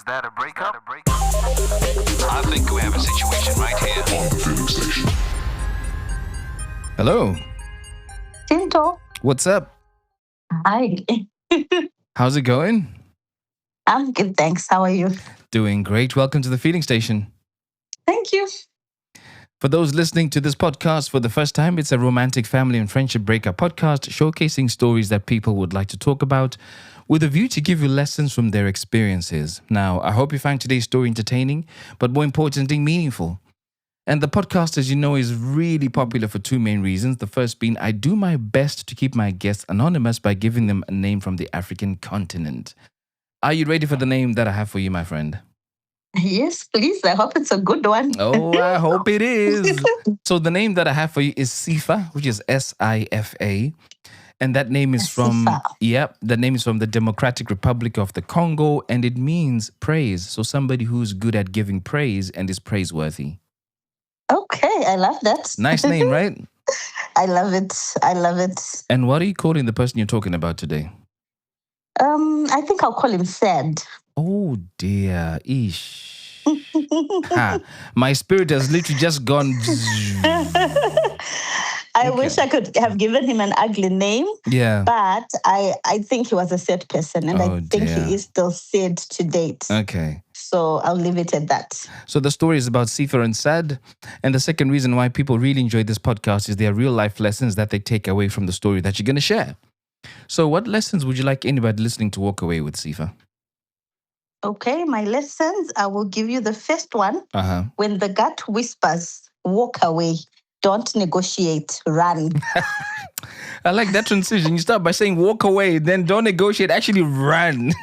that a breakup? I think we have a situation right here. On the filling station. Hello. Tinto. What's up? Hi. How's it going? I'm good, thanks. How are you? Doing great. Welcome to the feeding station. Thank you. For those listening to this podcast for the first time, it's a romantic family and friendship breakup podcast showcasing stories that people would like to talk about with a view to give you lessons from their experiences. Now, I hope you find today's story entertaining, but more importantly, meaningful. And the podcast, as you know, is really popular for two main reasons. The first being I do my best to keep my guests anonymous by giving them a name from the African continent. Are you ready for the name that I have for you, my friend? Yes, please. I hope it's a good one. Oh, I hope it is. So the name that I have for you is Sifa, which is S-I-F-A. And that name is from, the name is from the Democratic Republic of the Congo, and it means praise. So somebody who's good at giving praise and is praiseworthy. Okay, I love that. Nice name, right? I love it. I love it. And what are you calling the person you're talking about today? I think I'll call him Sad. Oh dear, ish. Ha. My spirit has literally just gone. I wish I could have given him an ugly name. Yeah. But I think he was a sad person, and I think he is still sad to date. Okay. So I'll leave it at that. So the story is about Sifa and Sad. And the second reason why people really enjoy this podcast is there are real life lessons that they take away from the story that you're going to share. So what lessons would you like anybody listening to walk away with, Sifa? Okay, my lessons, I will give you the first one. Uh-huh. When the gut whispers, walk away. Don't negotiate, run. I like that transition. You start by saying walk away, then don't negotiate, actually run.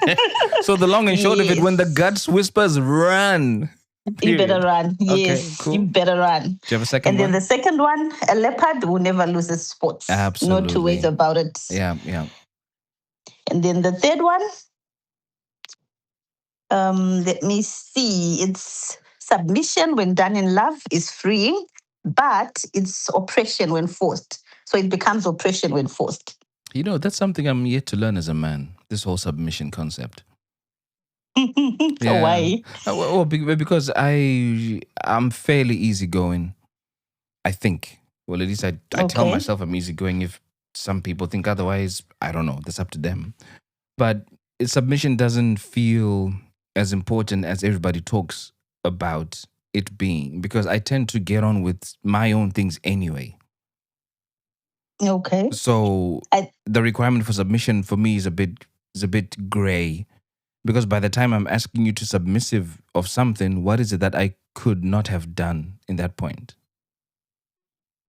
So the long and short of it, when the gut whispers, run. You better run. Yes, okay, cool. You better run. Do you have a second one? And then the second one, a leopard will never lose its spots. Absolutely. No two ways about it. Yeah. And then the third one, let me see. It's submission when done in love is freeing, but it's oppression when forced. So it becomes oppression when forced. You know, that's something I'm yet to learn as a man, this whole submission concept. Yeah. Why? Well, because I'm fairly easygoing, I think. Well, at least I tell myself I'm easygoing. If some people think otherwise, I don't know. That's up to them. But submission doesn't feel as important as everybody talks about it being, because I tend to get on with my own things anyway. Okay. So the requirement for submission for me is a bit gray, because by the time I'm asking you to submissive of something, what is it that I could not have done in that point?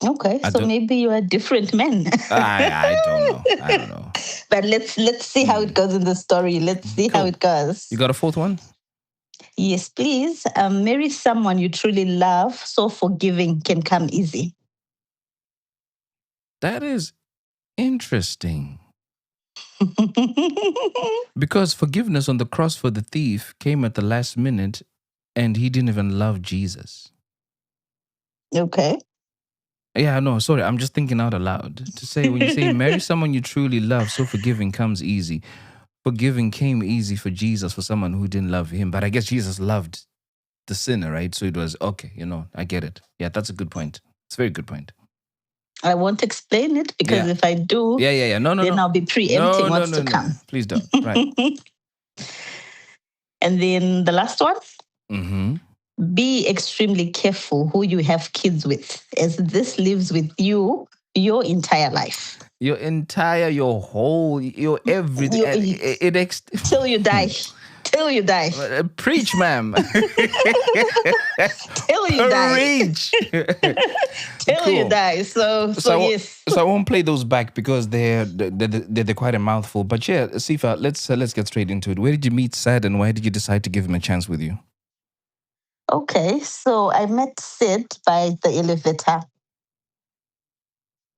Okay, so maybe you are different men. I don't know. But let's see how it goes in the story. Let's see how it goes. You got a fourth one? Yes, please. Marry someone you truly love so forgiving can come easy. That is interesting. Because forgiveness on the cross for the thief came at the last minute, and he didn't even love Jesus. Okay. Yeah, no, sorry. I'm just thinking out aloud. To say, when you say marry someone you truly love, so forgiving comes easy. Forgiving came easy for Jesus, for someone who didn't love him. But I guess Jesus loved the sinner, right? So it was, okay, I get it. Yeah, that's a good point. It's a very good point. I won't explain it because if I do, No, then I'll be preempting what's to come. Please don't. Right. And then the last one. Mm-hmm. Be extremely careful who you have kids with, as this lives with you your entire life. Your everything. Till you die. Till you die. Preach, ma'am. Till you die. Preach. Till you die. So yes. So I won't play those back because they're quite a mouthful. But yeah, Sifa, let's get straight into it. Where did you meet Sad, and why did you decide to give him a chance with you? Okay, so I met Sid by the elevator.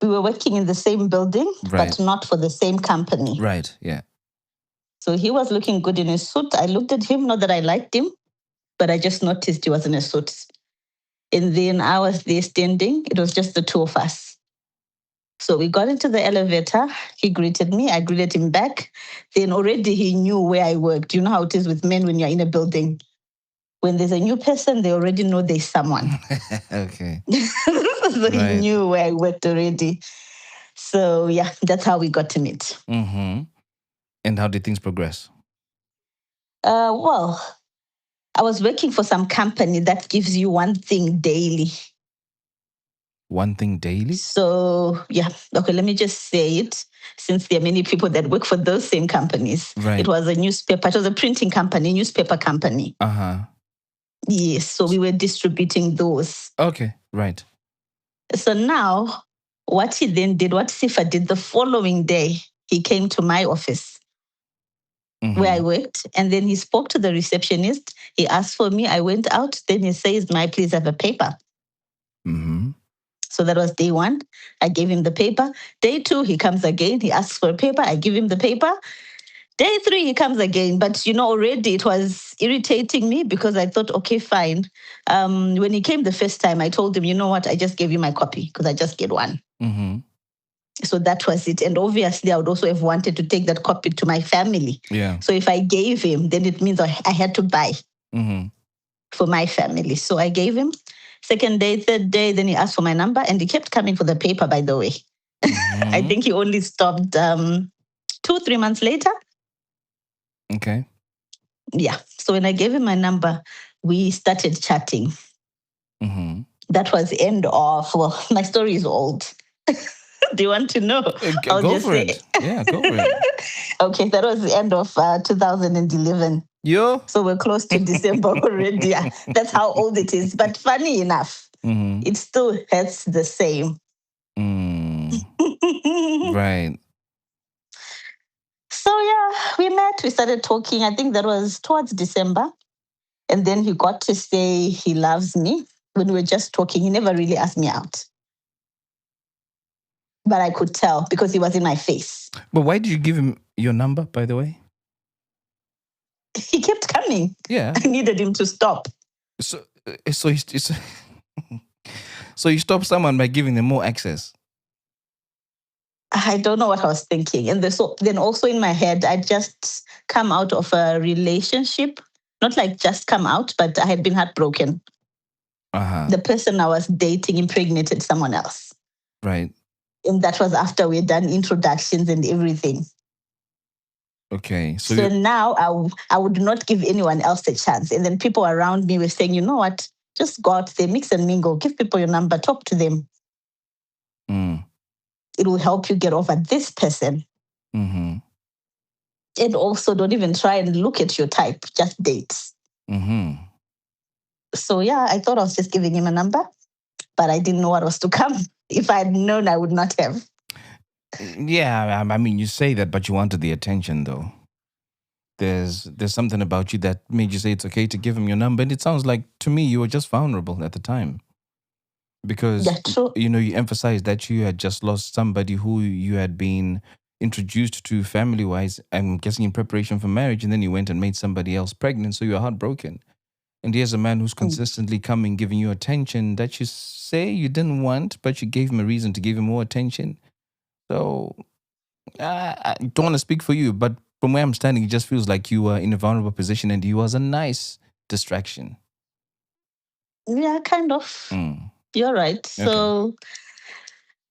We were working in the same building, but not for the same company. Right, yeah. So he was looking good in his suit. I looked at him, not that I liked him, but I just noticed he was in a suit. And then I was there standing. It was just the two of us. So we got into the elevator. He greeted me. I greeted him back. Then already he knew where I worked. You know how it is with men when you're in a building. When there's a new person, they already know there's someone. Okay. So he Right. knew where I worked already. So yeah, that's how we got to meet. Mm-hmm. And how did things progress? Well, I was working for some company that gives you one thing daily. One thing daily? So yeah, okay, let me just say it since there are many people that work for those same companies. Right. It was a newspaper, it was a printing company, newspaper company. Uh-huh. Yes, so we were distributing those. Okay, right. So now, what he then did, what Sifa did the following day, he came to my office where I worked, and then he spoke to the receptionist. He asked for me. I went out. Then he says, "May I please have a paper?" Mm-hmm. So that was day one. I gave him the paper. Day two, he comes again. He asks for a paper. I give him the paper. Day three, he comes again. But already it was irritating me because I thought, okay, fine. When he came the first time, I told him, you know what? I just gave you my copy because I just get one. Mm-hmm. So that was it. And obviously, I would also have wanted to take that copy to my family. Yeah. So if I gave him, then it means I had to buy for my family. So I gave him. Second day, third day, then he asked for my number and he kept coming for the paper, by the way. I think he only stopped 2-3 months later. Okay. Yeah. So when I gave him my number, we started chatting. Mm-hmm. That was the end of, well, my story is old. Do you want to know? I'll Go just for say. it. Yeah, go for it. Okay, that was the end of 2011. Yo. So we're close to December already. Yeah, that's how old it is. But funny enough, it still hurts the same. Right. So yeah, we met, we started talking. I think that was towards December. And then he got to say he loves me. When we were just talking, he never really asked me out. But I could tell because he was in my face. But why did you give him your number, by the way? He kept coming. Yeah. I needed him to stop. So so you stop someone by giving them more access. I don't know what I was thinking. And then also in my head, I just come out of a relationship. Not like just come out, but I had been heartbroken. Uh-huh. The person I was dating impregnated someone else. Right. And that was after we had done introductions and everything. Okay. So now I would not give anyone else a chance. And then people around me were saying, you know what? Just go out there, mix and mingle, give people your number, talk to them. It will help you get over this person. Mm-hmm. And also don't even try and look at your type, just dates. Mm-hmm. So yeah, I thought I was just giving him a number, but I didn't know what was to come. If I had known, I would not have. Yeah, I mean, you say that, but you wanted the attention, though. There's something about you that made you say it's okay to give him your number, and it sounds like to me you were just vulnerable at the time, because Yeah, true. you emphasized that you had just lost somebody who you had been introduced to family-wise. I'm guessing in preparation for marriage, and then you went and made somebody else pregnant, so you're heartbroken. And here's a man who's consistently coming, giving you attention that you say you didn't want, but you gave him a reason to give him more attention. So I don't want to speak for you, but from where I'm standing, it just feels like you were in a vulnerable position and he was a nice distraction. Yeah, kind of. You're right. So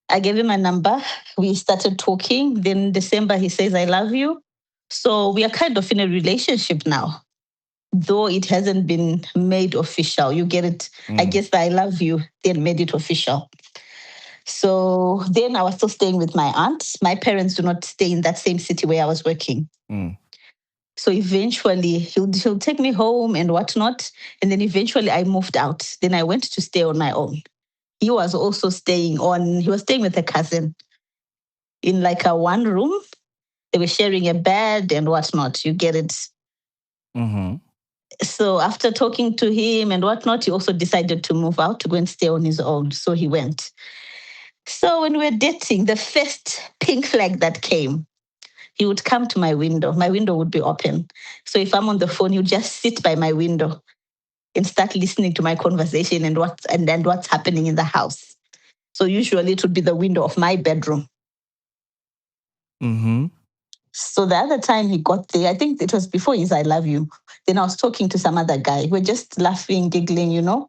I gave him a number. We started talking. Then December, he says, I love you. So we are kind of in a relationship now, though it hasn't been made official. You get it? I guess the I love you then made it official. So then I was still staying with my aunt. My parents do not stay in that same city where I was working. So eventually he'll take me home and whatnot. And then eventually I moved out. Then I went to stay on my own. He was also staying with a cousin in like a one room. They were sharing a bed and whatnot. You get it? So after talking to him and whatnot, he also decided to move out to go and stay on his own. So he went. So when we were dating, the first pink flag that came, he would come to my window. My window would be open. So if I'm on the phone, he would just sit by my window and start listening to my conversation and what's happening in the house. So usually it would be the window of my bedroom. Mm-hmm. So the other time he got there, I think it was before his I love you. Then I was talking to some other guy. We're just laughing, giggling, Who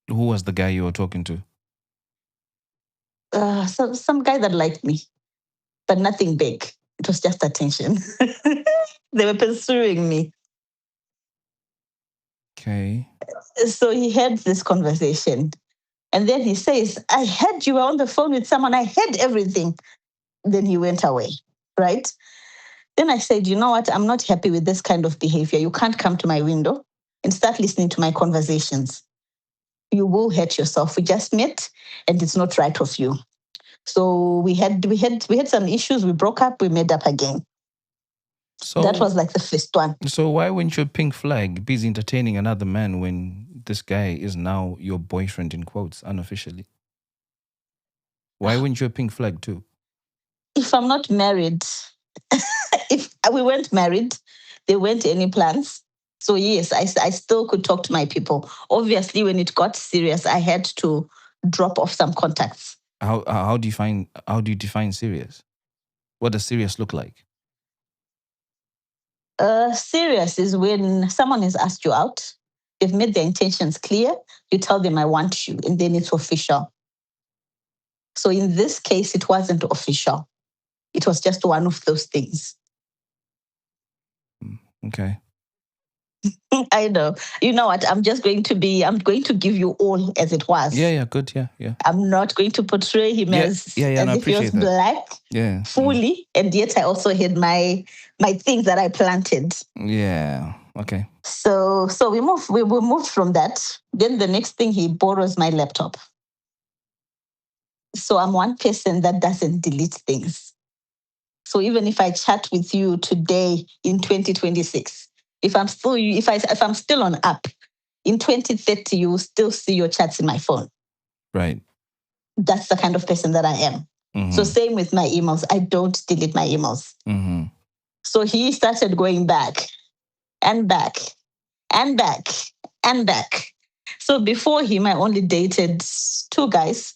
was the guy you were talking to? Some guy that liked me, but nothing big. It was just attention. They were pursuing me. Okay. So he had this conversation. And then he says, I heard you were on the phone with someone. I heard everything. Then he went away, right? Then I said, you know what? I'm not happy with this kind of behavior. You can't come to my window and start listening to my conversations. You will hurt yourself. We just met and it's not right of you. So we had some issues. We broke up, we made up again. So that was like the first one. So why wouldn't your pink flag be entertaining another man when this guy is now your boyfriend in quotes unofficially? Why wouldn't you a pink flag too? If I'm not married, if we weren't married, there weren't any plans. So yes, I still could talk to my people. Obviously, when it got serious, I had to drop off some contacts. How do you define serious? What does serious look like? Serious is when someone has asked you out, they've made their intentions clear, you tell them I want you, and then it's official. So in this case, it wasn't official. It was just one of those things. Okay. I know. You know what? I'm going to give you all as it was. Yeah, good. Yeah. I'm not going to portray him as if he was black fully. And yet I also had my things that I planted. Yeah. Okay. So we moved from that. Then the next thing, he borrows my laptop. So I'm one person that doesn't delete things. So even if I chat with you today in 2026, if I'm still on app, in 2030, you will still see your chats in my phone. Right. That's the kind of person that I am. Mm-hmm. So same with my emails. I don't delete my emails. Mm-hmm. So he started going back and back and back and back. So before him, I only dated 2 guys.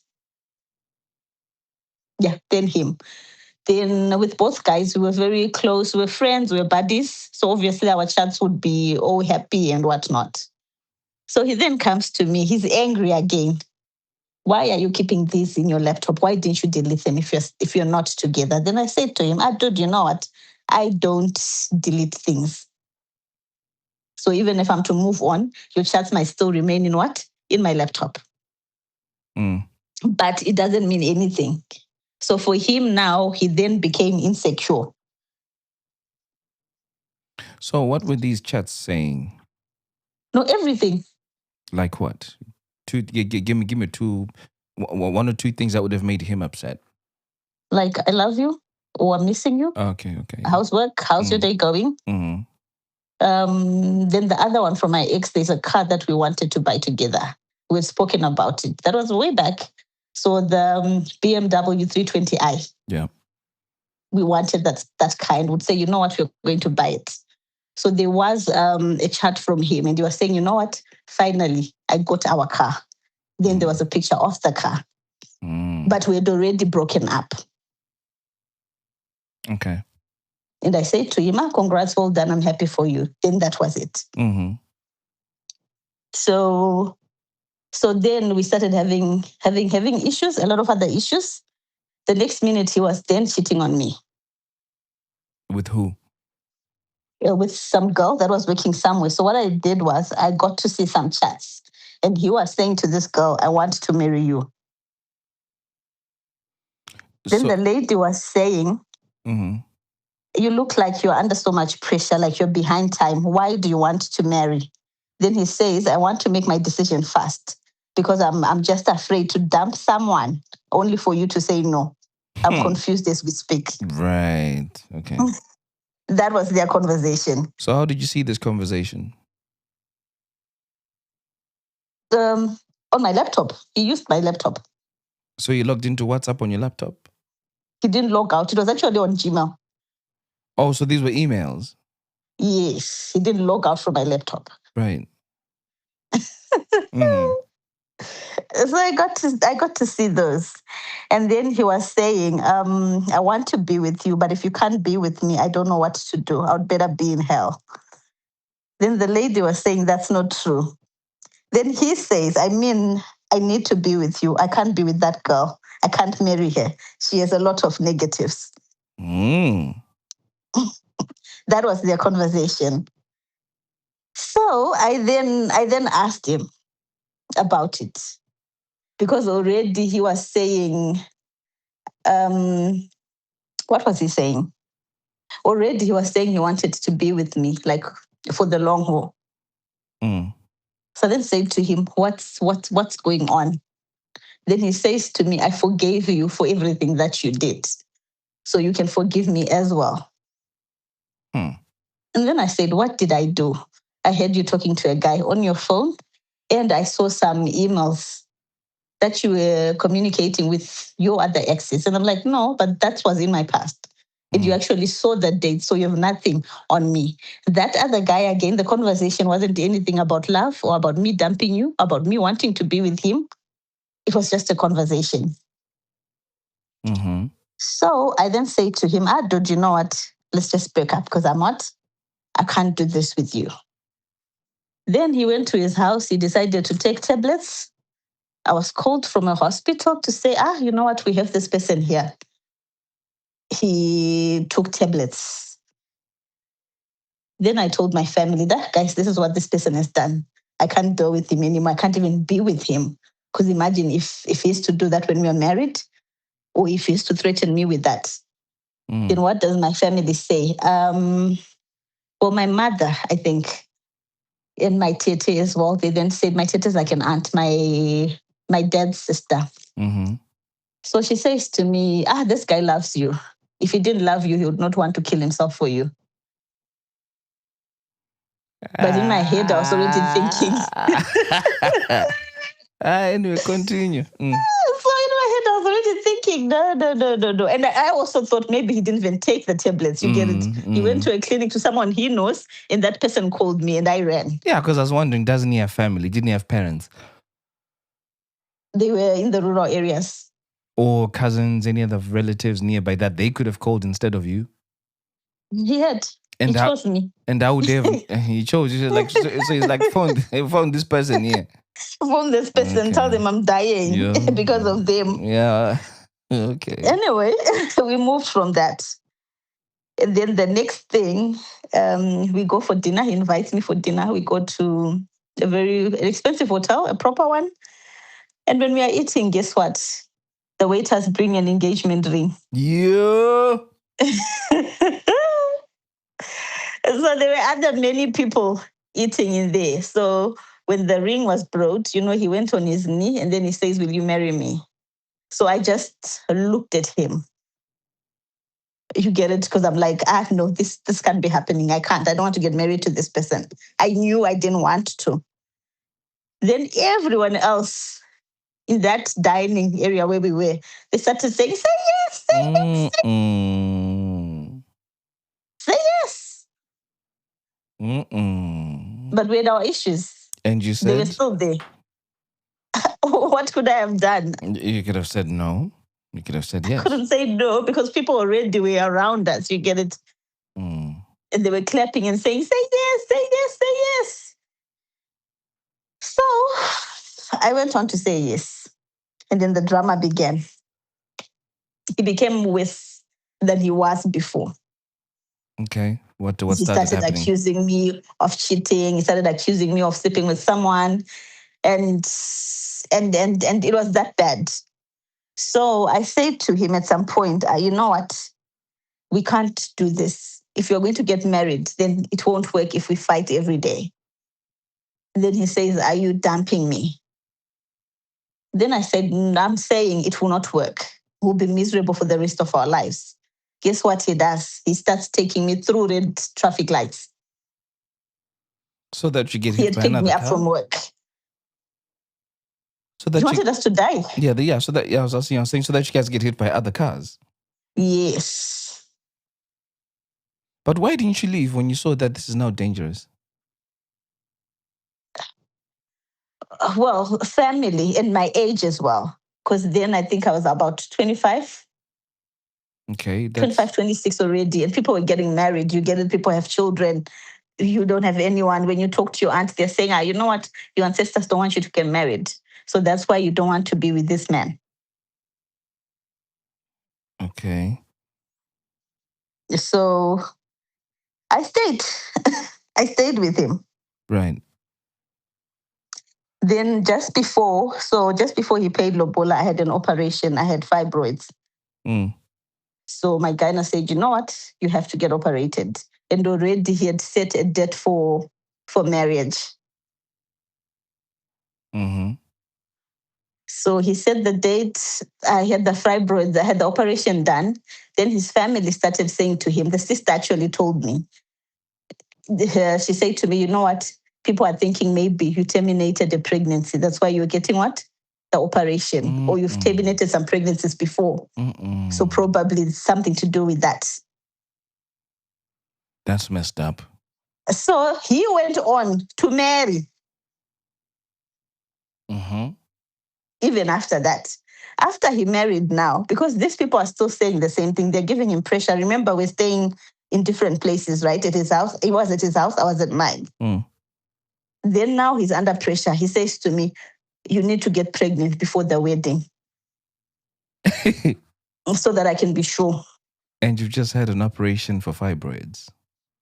Yeah, then him. Then with both guys, we were very close. We were friends, we were buddies. So obviously our chats would be all happy and whatnot. So he then comes to me. He's angry again. Why are you keeping these in your laptop? Why didn't you delete them if you're not together? Then I said to him, dude, you know what? I don't delete things. So even if I'm to move on, your chats might still remain in what? In my laptop. Mm. But it doesn't mean anything. So for him now, he then became insecure. So what were these chats saying? No, everything. Like what? Give me 2, 1 or 2 things that would have made him upset. Like, I love you, or I'm missing you. Okay. How's work? How's your day going? Mm-hmm. Then the other one from my ex, there's a car that we wanted to buy together. We've spoken about it. That was way back. So the BMW 320i. Yeah. We wanted that kind. Would say, you know what, we're going to buy it. So there was a chat from him, and he was saying, you know what, finally, I got our car. Then there was a picture of the car. But we had already broken up. Okay. And I said to him, congrats, well done, I'm happy for you. Then that was it. Mm-hmm. So then we started having issues, a lot of other issues. The next minute, he was then cheating on me. With who? With some girl that was working somewhere. So what I did was I got to see some chats. And he was saying to this girl, I want to marry you. Then the lady was saying, mm-hmm, you look like you're under so much pressure, like you're behind time. Why do you want to marry? Then he says, I want to make my decision fast because I'm just afraid to dump someone only for you to say no. I'm confused as we speak. Right. Okay. That was their conversation. So how did you see this conversation? On my laptop. He used my laptop. So you logged into WhatsApp on your laptop? He didn't log out. It was actually on Gmail. Oh, so these were emails? Yes. He didn't log out from my laptop. Right. Mm-hmm. So I got to see those. And then he was saying, I want to be with you, but if you can't be with me, I don't know what to do. I'd better be in hell. Then the lady was saying, that's not true. Then he says, I mean, I need to be with you. I can't be with that girl. I can't marry her. She has a lot of negatives. That was their conversation. So I then asked him about it because already he was saying, what was he saying? Already he was saying he wanted to be with me, like for the long haul. So I then said to him, what's going on? Then he says to me, I forgave you for everything that you did. So you can forgive me as well. And then I said, what did I do? I heard you talking to a guy on your phone, and I saw some emails that you were communicating with your other exes. And I'm like, no, but that was in my past. And you actually saw that date, so you have nothing on me. That other guy, again, the conversation wasn't anything about love or about me dumping you, about me wanting to be with him. It was just a conversation. So I then say to him, dude, you know what? Let's just break up because I can't do this with you. Then he went to his house. He decided to take tablets. I was called from a hospital to say, you know what? We have this person here. He took tablets. Then I told my family that, guys, this is what this person has done. I can't deal with him anymore. I can't even be with him. Because imagine if he used to do that when we were married, or if he used to threaten me with that. Then what does my family say? Well, my mother, I think, and my tete as well, they then said, my tete is like an aunt, my dad's sister. So she says to me, this guy loves you. If he didn't love you, he would not want to kill himself for you. But in my head, I was already thinking. Anyway, continue. So in my head, I was already thinking, no. And I also thought maybe he didn't even take the tablets. You get it? He went to a clinic to someone he knows, and that person called me, and I ran. Yeah, because I was wondering, doesn't he have family? Didn't he have parents? They were in the rural areas. Or cousins, any other relatives nearby that they could have called instead of you? He had. He chose me. And how would he chose you? Like, so he's like, found this person here. Phone this person, tell them I'm dying because of them. Yeah. Okay. Anyway, we moved from that. And then the next thing, we go for dinner. He invites me for dinner. We go to a very expensive hotel, a proper one. And when we are eating, guess what? The waiters bring an engagement ring. Yeah. So there were other many people eating in there. So when the ring was brought, he went on his knee and then he says, will you marry me? So I just looked at him. You get it? Because I'm like, no, this can't be happening. I can't. I don't want to get married to this person. I knew I didn't want to. Then everyone else in that dining area where we were, they started saying, say yes, say yes, say yes. But we had our issues. And you said? They were still there. What could I have done? You could have said no. You could have said yes. I couldn't say no because people already were around us. You get it? And they were clapping and saying, say yes, say yes, say yes. So I went on to say yes. And then the drama began. He became worse than he was before. Okay. What he started happening? Accusing me of cheating. He started accusing me of sleeping with someone. And it was that bad. So I said to him at some point, you know what? We can't do this. If you're going to get married, then it won't work if we fight every day. And then he says, are you dumping me? Then I said, I'm saying it will not work. We'll be miserable for the rest of our lives. Guess what he does? He starts taking me through red traffic lights. So that you get hit by another car? He had picked me up from work. So that he wanted us to die. Yeah. So that I was saying so that you guys get hit by other cars. Yes. But why didn't you leave when you saw that this is now dangerous? Well, family and my age as well. Because then I think I was about 25. Okay. 25, 26 already. And people were getting married. You get it, people have children. You don't have anyone. When you talk to your aunt, they're saying, you know what? Your ancestors don't want you to get married. So that's why you don't want to be with this man. Okay. So I stayed. I stayed with him. Right. Then just before he paid Lobola, I had an operation. I had fibroids. So my gyna said, you know what? You have to get operated. And already he had set a date for marriage. Mm-hmm. So he set the date. I had the fibroids. I had the operation done. Then his family started saying to him, the sister actually told me, she said to me, you know what? People are thinking maybe you terminated the pregnancy. That's why you're getting what? The operation. Or you've terminated some pregnancies before. So probably it's something to do with that. That's messed up. So he went on to marry. Mm-hmm. Even after that. After he married now, because these people are still saying the same thing, they're giving him pressure. Remember, we're staying in different places, right? At his house. He was at his house, I was at mine. Then now he's under pressure. He says to me, you need to get pregnant before the wedding so that I can be sure. And you've just had an operation for fibroids.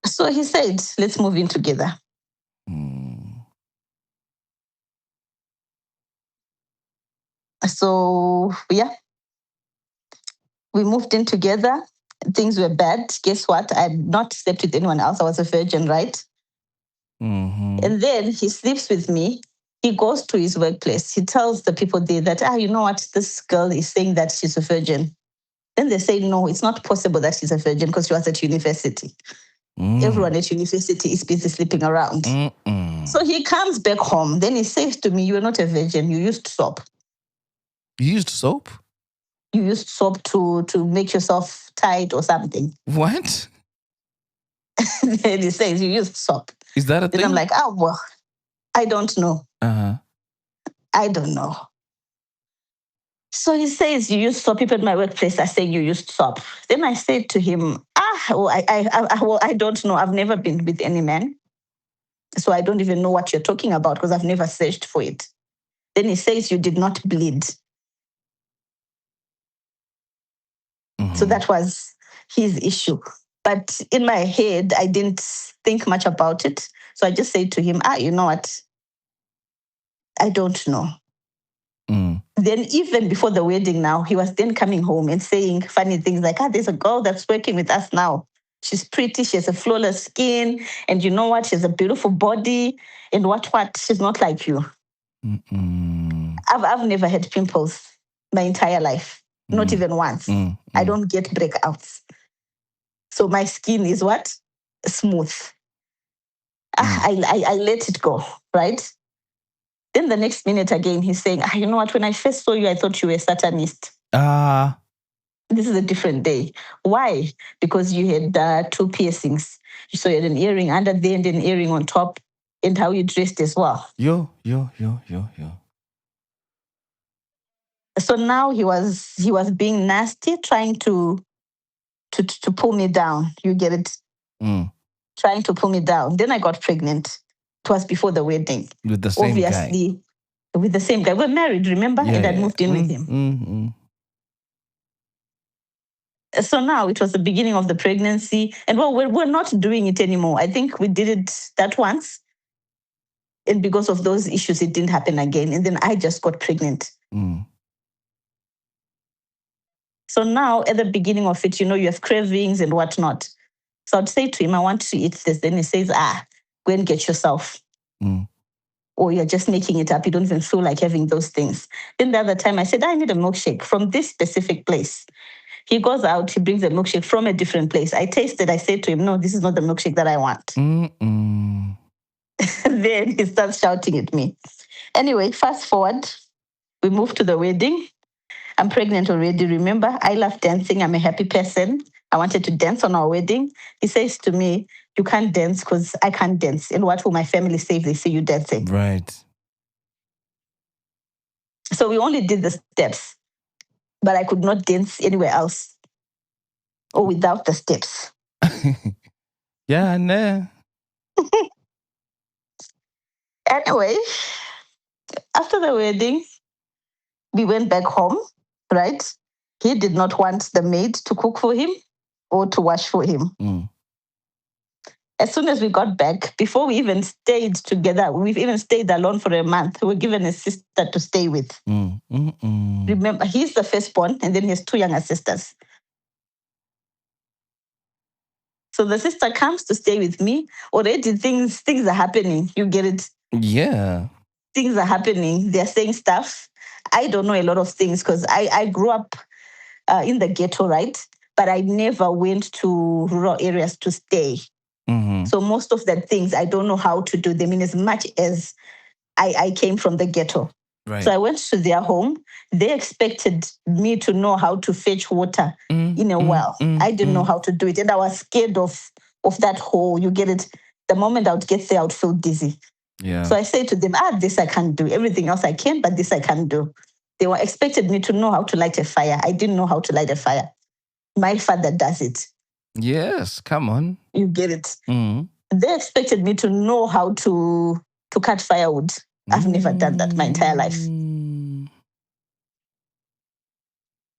So he said, let's move in together. So, yeah, we moved in together. Things were bad. Guess what? I had not slept with anyone else. I was a virgin, right? And then he sleeps with me. He goes to his workplace. He tells the people there that, you know what? This girl is saying that she's a virgin. Then they say, no, it's not possible that she's a virgin because she was at university. Everyone at university is busy sleeping around. So he comes back home. Then he says to me, you're not a virgin. You used soap. You used soap? You used soap to make yourself tight or something. What? Then he says, you used soap. Is that a thing? Then I'm like, well, I don't know. I don't know. So he says, you used soap. People at my workplace are saying you used soap. Then I said to him, I don't know. I've never been with any man. So I don't even know what you're talking about because I've never searched for it. Then he says, you did not bleed. So that was his issue. But in my head, I didn't think much about it. So I just said to him, you know what? I don't know. Then even before the wedding now, he was then coming home and saying funny things like, there's a girl that's working with us now. She's pretty, she has a flawless skin, and you know what? She has a beautiful body, and what? She's not like you. I've never had pimples my entire life, not even once. I don't get breakouts. So my skin is what? Smooth. I let it go, right? Then the next minute again, he's saying, you know what? When I first saw you, I thought you were a Satanist. This is a different day. Why? Because you had 2 piercings. So you had an earring under there and an earring on top, and how you dressed as well. Yo. So now he was being nasty, trying to pull me down. You get it? Trying to pull me down. Then I got pregnant. It was before the wedding. With the same Obviously, guy. With the same guy. We're married, remember? Yeah, and I moved in with him. So now it was the beginning of the pregnancy. And we're not doing it anymore. I think we did it that once. And because of those issues, it didn't happen again. And then I just got pregnant. So now at the beginning of it, you have cravings and whatnot. So I'd say to him, I want to eat this. Then he says, go and get yourself. Or you're just making it up. You don't even feel like having those things. Then the other time I said, I need a milkshake from this specific place. He goes out, he brings a milkshake from a different place. I tasted, I said to him, no, this is not the milkshake that I want. Then he starts shouting at me. Anyway, fast forward, we move to the wedding. I'm pregnant already, remember? I love dancing. I'm a happy person. I wanted to dance on our wedding. He says to me, you can't dance because I can't dance. And what will my family say if they see you dancing? Right. So we only did the steps, but I could not dance anywhere else or without the steps. Yeah, nah. Anyway, after the wedding, we went back home, right? He did not want the maid to cook for him or to wash for him. As soon as we got back, before we even stayed together, we've even stayed alone for a month. We were given a sister to stay with. Remember, he's the firstborn, and then he has two younger sisters. So the sister comes to stay with me. Already things are happening. You get it? Yeah. Things are happening. They're saying stuff. I don't know a lot of things because I grew up in the ghetto, right? But I never went to rural areas to stay. So most of the things I don't know how to do them in as much as I came from the ghetto. Right. So I went to their home. They expected me to know how to fetch water in a well. I didn't know how to do it. And I was scared of that hole. You get it? The moment I would get there, I would feel dizzy. Yeah. So I say to them, this I can't do. Everything else I can, but this I can't do. They were expected me to know how to light a fire. I didn't know how to light a fire. My father does it. Yes, come on. You get it? They expected me to know how to cut firewood. I've never done that my entire life.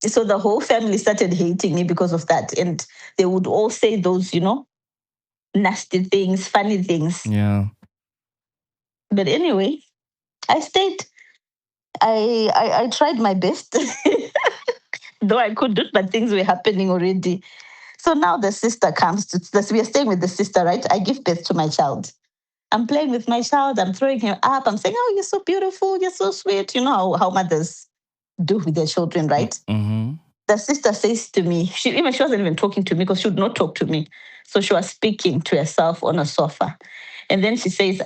So the whole family started hating me because of that. And they would all say those, nasty things, funny things. Yeah. But anyway, I stayed. I tried my best. Though I couldn't, but things were happening already. So now the sister comes we are staying with the sister, right? I give birth to my child. I'm playing with my child. I'm throwing him up. I'm saying, oh, you're so beautiful. You're so sweet. You know how mothers do with their children, right? The sister says to me, she wasn't even talking to me because she would not talk to me. So she was speaking to herself on a sofa. And then she says,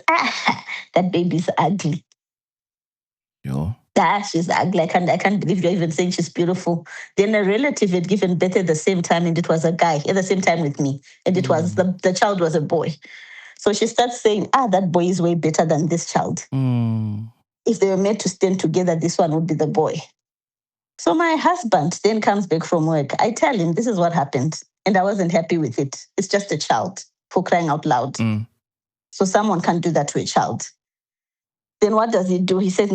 that baby's ugly. Yeah. She's ugly. I can't believe you're even saying she's beautiful. Then a relative had given birth at the same time, and it was a guy at the same time with me. And it was the child was a boy. So she starts saying, that boy is way better than this child. If they were made to stand together, this one would be the boy. So my husband then comes back from work. I tell him, this is what happened. And I wasn't happy with it. It's just a child, for crying out loud. So someone can do that to a child. Then what does he do? He says,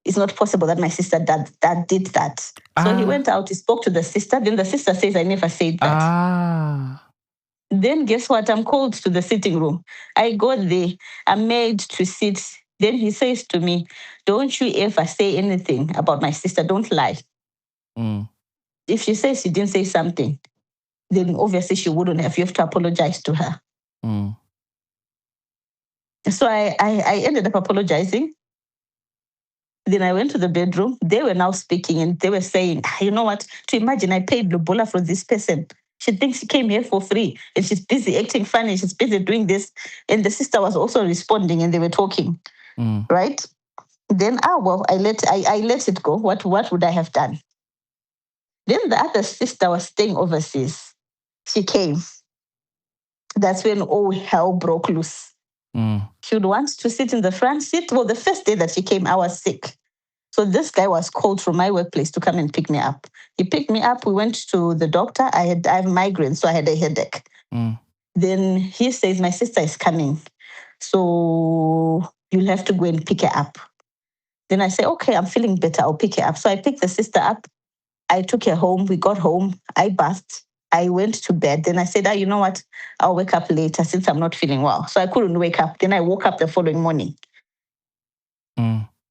it's not possible that my sister that did that. So he went out, he spoke to the sister. Then the sister says, I never said that. Then guess what? I'm called to the sitting room. I go there. I'm made to sit. Then he says to me, don't you ever say anything about my sister. Don't lie. If she says she didn't say something, then obviously she wouldn't have. You have to apologize to her. So I ended up apologizing. Then I went to the bedroom. They were now speaking and they were saying, you know what? To imagine I paid Lobola for this person. She thinks she came here for free and she's busy acting funny. She's busy doing this. And the sister was also responding and they were talking, right? Then, I let it go. What would I have done? Then the other sister was staying overseas. She came. That's when all hell broke loose. She would want to sit in the front seat. Well, the first day that she came, I was sick. So this guy was called from my workplace to come and pick me up. He picked me up. We went to the doctor. I have migraine, so I had a headache. Then he says, my sister is coming. So you'll have to go and pick her up. Then I say, okay, I'm feeling better. I'll pick her up. So I picked the sister up. I took her home. We got home. I bathed. I went to bed. Then I said, you know what? I'll wake up later since I'm not feeling well. So I couldn't wake up. Then I woke up the following morning.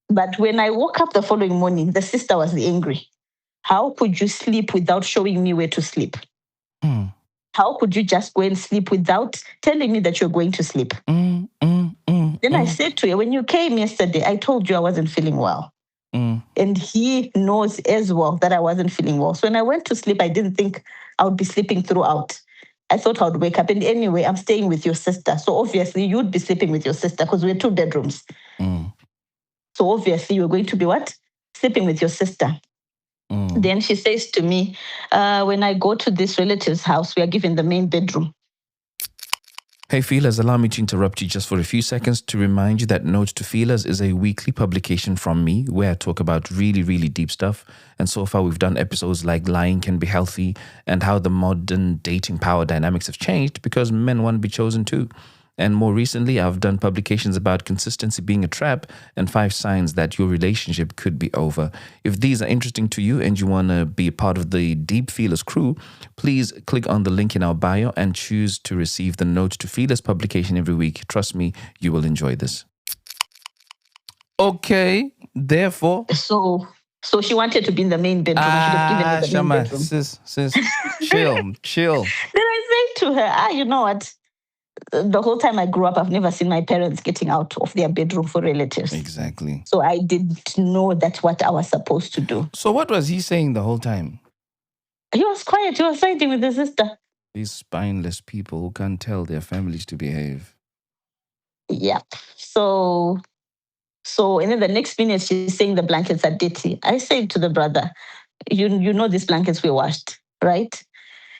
But when I woke up the following morning, the sister was angry. How could you sleep without showing me where to sleep? How could you just go and sleep without telling me that you're going to sleep? Then I said to her, when you came yesterday, I told you I wasn't feeling well. And he knows as well that I wasn't feeling well. So when I went to sleep, I didn't think I would be sleeping throughout. I thought I would wake up. And anyway, I'm staying with your sister. So obviously you'd be sleeping with your sister because we're 2 bedrooms. So obviously you're going to be what? Sleeping with your sister. Then she says to me, when I go to this relative's house, we are given the main bedroom. Hey Feelers, allow me to interrupt you just for a few seconds to remind you that Note to Feelers is a weekly publication from me where I talk about really, really deep stuff. And so far we've done episodes like lying can be healthy and how the modern dating power dynamics have changed because men want to be chosen too. And more recently, I've done publications about consistency being a trap and 5 signs that your relationship could be over. If these are interesting to you and you want to be a part of the Deep Feelers crew, please click on the link in our bio and choose to receive the Note to Feelers publication every week. Trust me, you will enjoy this. Okay, therefore... So she wanted to be in the main bedroom. She should have given her the main bedroom. Sis, chill. Then I said to her, you know what? The whole time I grew up, I've never seen my parents getting out of their bedroom for relatives. Exactly. So I didn't know that's what I was supposed to do. So what was he saying the whole time? He was quiet. He was fighting with his sister. These spineless people who can't tell their families to behave. Yep. So and then the next minute she's saying the blankets are dirty. I said to the brother, you know these blankets we washed, right?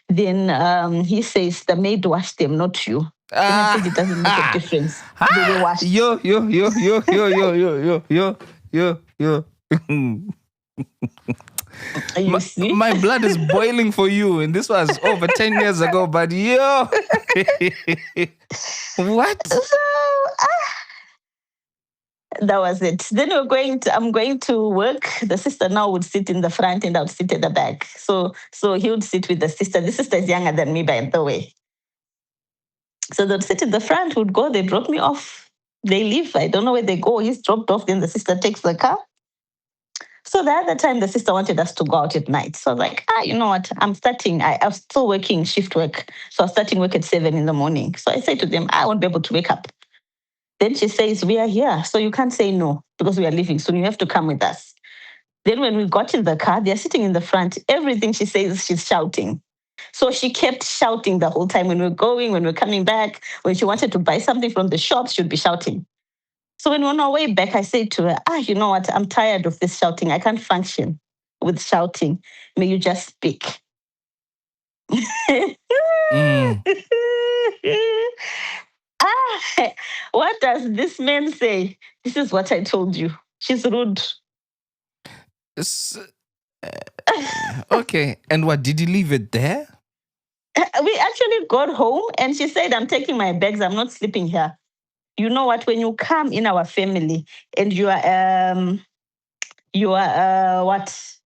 Then he says the maid washed them, not you. I said it doesn't make a difference. They were washed. Yo. My blood is boiling for you, and this was over 10 years ago, but yo. What? So, that was it. Then I'm going to work. The sister now would sit in the front and I would sit at the back. So he would sit with the sister. The sister is younger than me, by the way. So they'd sit in the front, would go, they drop me off. They leave. I don't know where they go. He's dropped off. Then the sister takes the car. So the other time, the sister wanted us to go out at night. So I was like, you know what? I'm starting. I was still working shift work. So I was starting work at 7 a.m. So I said to them, I won't be able to wake up. Then she says, we are here. So you can't say no because we are leaving. So you have to come with us. Then when we got in the car, they're sitting in the front. Everything she says, she's shouting. So she kept shouting the whole time when we're going, when we're coming back. When she wanted to buy something from the shop, she'd be shouting. So when we're on our way back, I said to her, you know what? I'm tired of this shouting. I can't function with shouting. May you just speak. What does this man say? This is what I told you. She's rude. Okay. And what, did you leave it there? We actually got home and she said, I'm taking my bags. I'm not sleeping here. You know what? When you come in our family and you are what?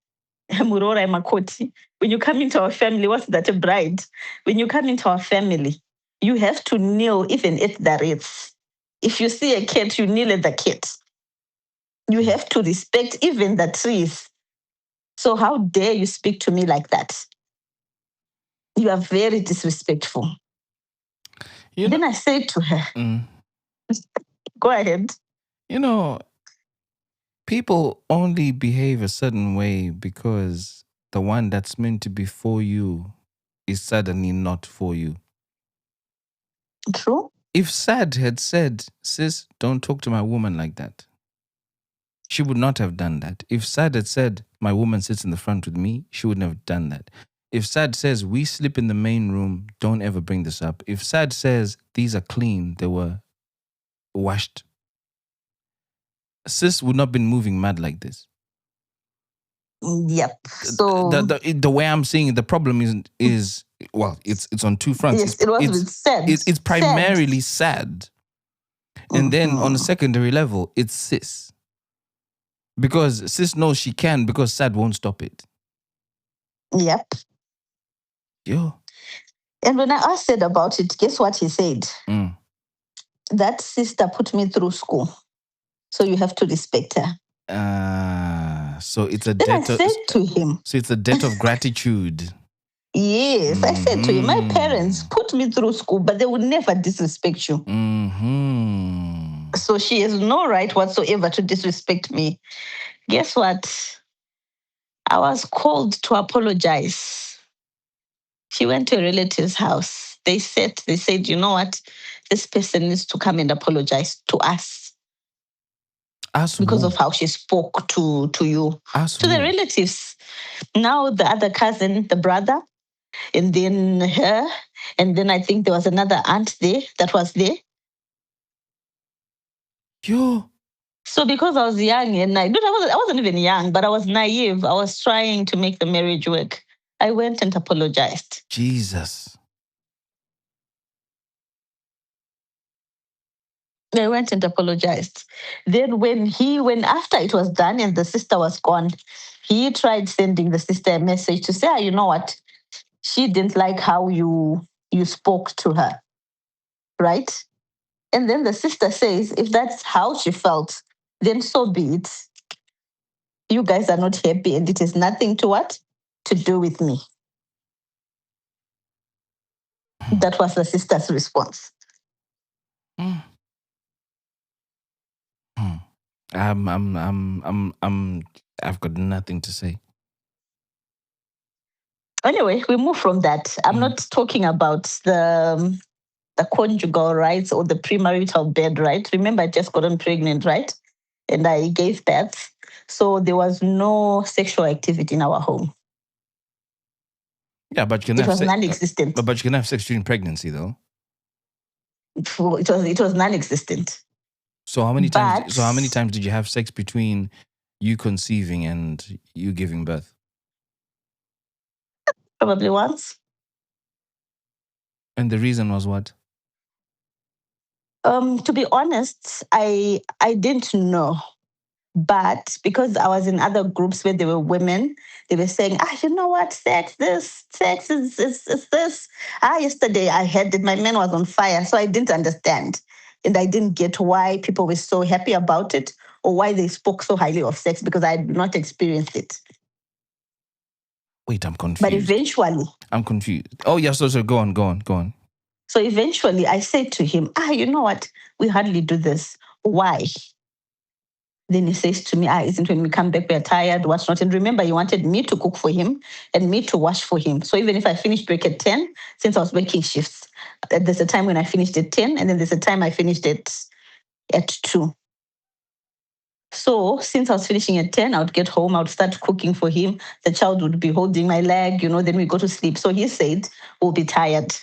Murora Makoti. When you come into our family, what's that? A bride. When you come into our family, you have to kneel even at the Ritz. If you see a cat, you kneel at the cat. You have to respect even the trees. So how dare you speak to me like that? You are very disrespectful. Then I said to her, go ahead. You know, people only behave a certain way because the one that's meant to be for you is suddenly not for you. True. If Sad had said, sis, don't talk to my woman like that, she would not have done that. If Sad had said, my woman sits in the front with me, she wouldn't have done that. If Sad says, we sleep in the main room, don't ever bring this up. If Sad says, these are clean, they were washed, sis would not have been moving mad like this. Yep. So the way I'm seeing it, the problem is well, it's on two fronts. Yes, it was with Sad. It's primarily Sad. And then on a secondary level, it's sis. Because sis knows she can because Sad won't stop it. Yep. Yo. And when I asked Sad about it, guess what he said? That sister put me through school. So you have to respect her. So it's a then debt I said to him. So it's a debt of gratitude. Yes, I said to him, my parents put me through school, but they would never disrespect you. So she has no right whatsoever to disrespect me. Guess what? I was called to apologize. She went to a relative's house. They said, you know what? This person needs to come and apologize to us. Because of how she spoke to you. To the relatives. Now the other cousin, the brother, and then her, and then I think there was another aunt there that was there. Yo. So because I was young and I wasn't even young, but I was naive. I was trying to make the marriage work. I went and apologized. Jesus. I went and apologized. Then when after it was done and the sister was gone, he tried sending the sister a message to say, you know what? She didn't like how you spoke to her. Right? And then the sister says, if that's how she felt, then so be it. You guys are not happy and it has nothing to what? To do with me. That was the sister's response. Mm. I've got nothing to say. Anyway, we move from that. I'm not talking about the conjugal rights or the premarital bed, right? Remember, I just gotten pregnant, right? And I gave birth. So there was no sexual activity in our home. Yeah, but you can it was non-existent. But you can have sex during pregnancy, though. It was non-existent. So how many times? So how many times did you have sex between you conceiving and you giving birth? Probably once. And the reason was what? To be honest, I didn't know. But because I was in other groups where there were women, they were saying, you know what, sex is this. Yesterday I heard that my man was on fire. So I didn't understand. And I didn't get why people were so happy about it or why they spoke so highly of sex because I had not experienced it. Wait, I'm confused. But eventually. I'm confused. Oh, yeah, so go on. So eventually I said to him, you know what, we hardly do this. Why? Then he says to me, isn't when we come back, we're tired, what's not. And remember, he wanted me to cook for him and me to wash for him. So even if I finished break at 10, since I was working shifts, there's a time when I finished at 10, and then there's a time I finished at 2. So since I was finishing at 10, I would get home, I would start cooking for him. The child would be holding my leg, then we go to sleep. So he said, we'll be tired.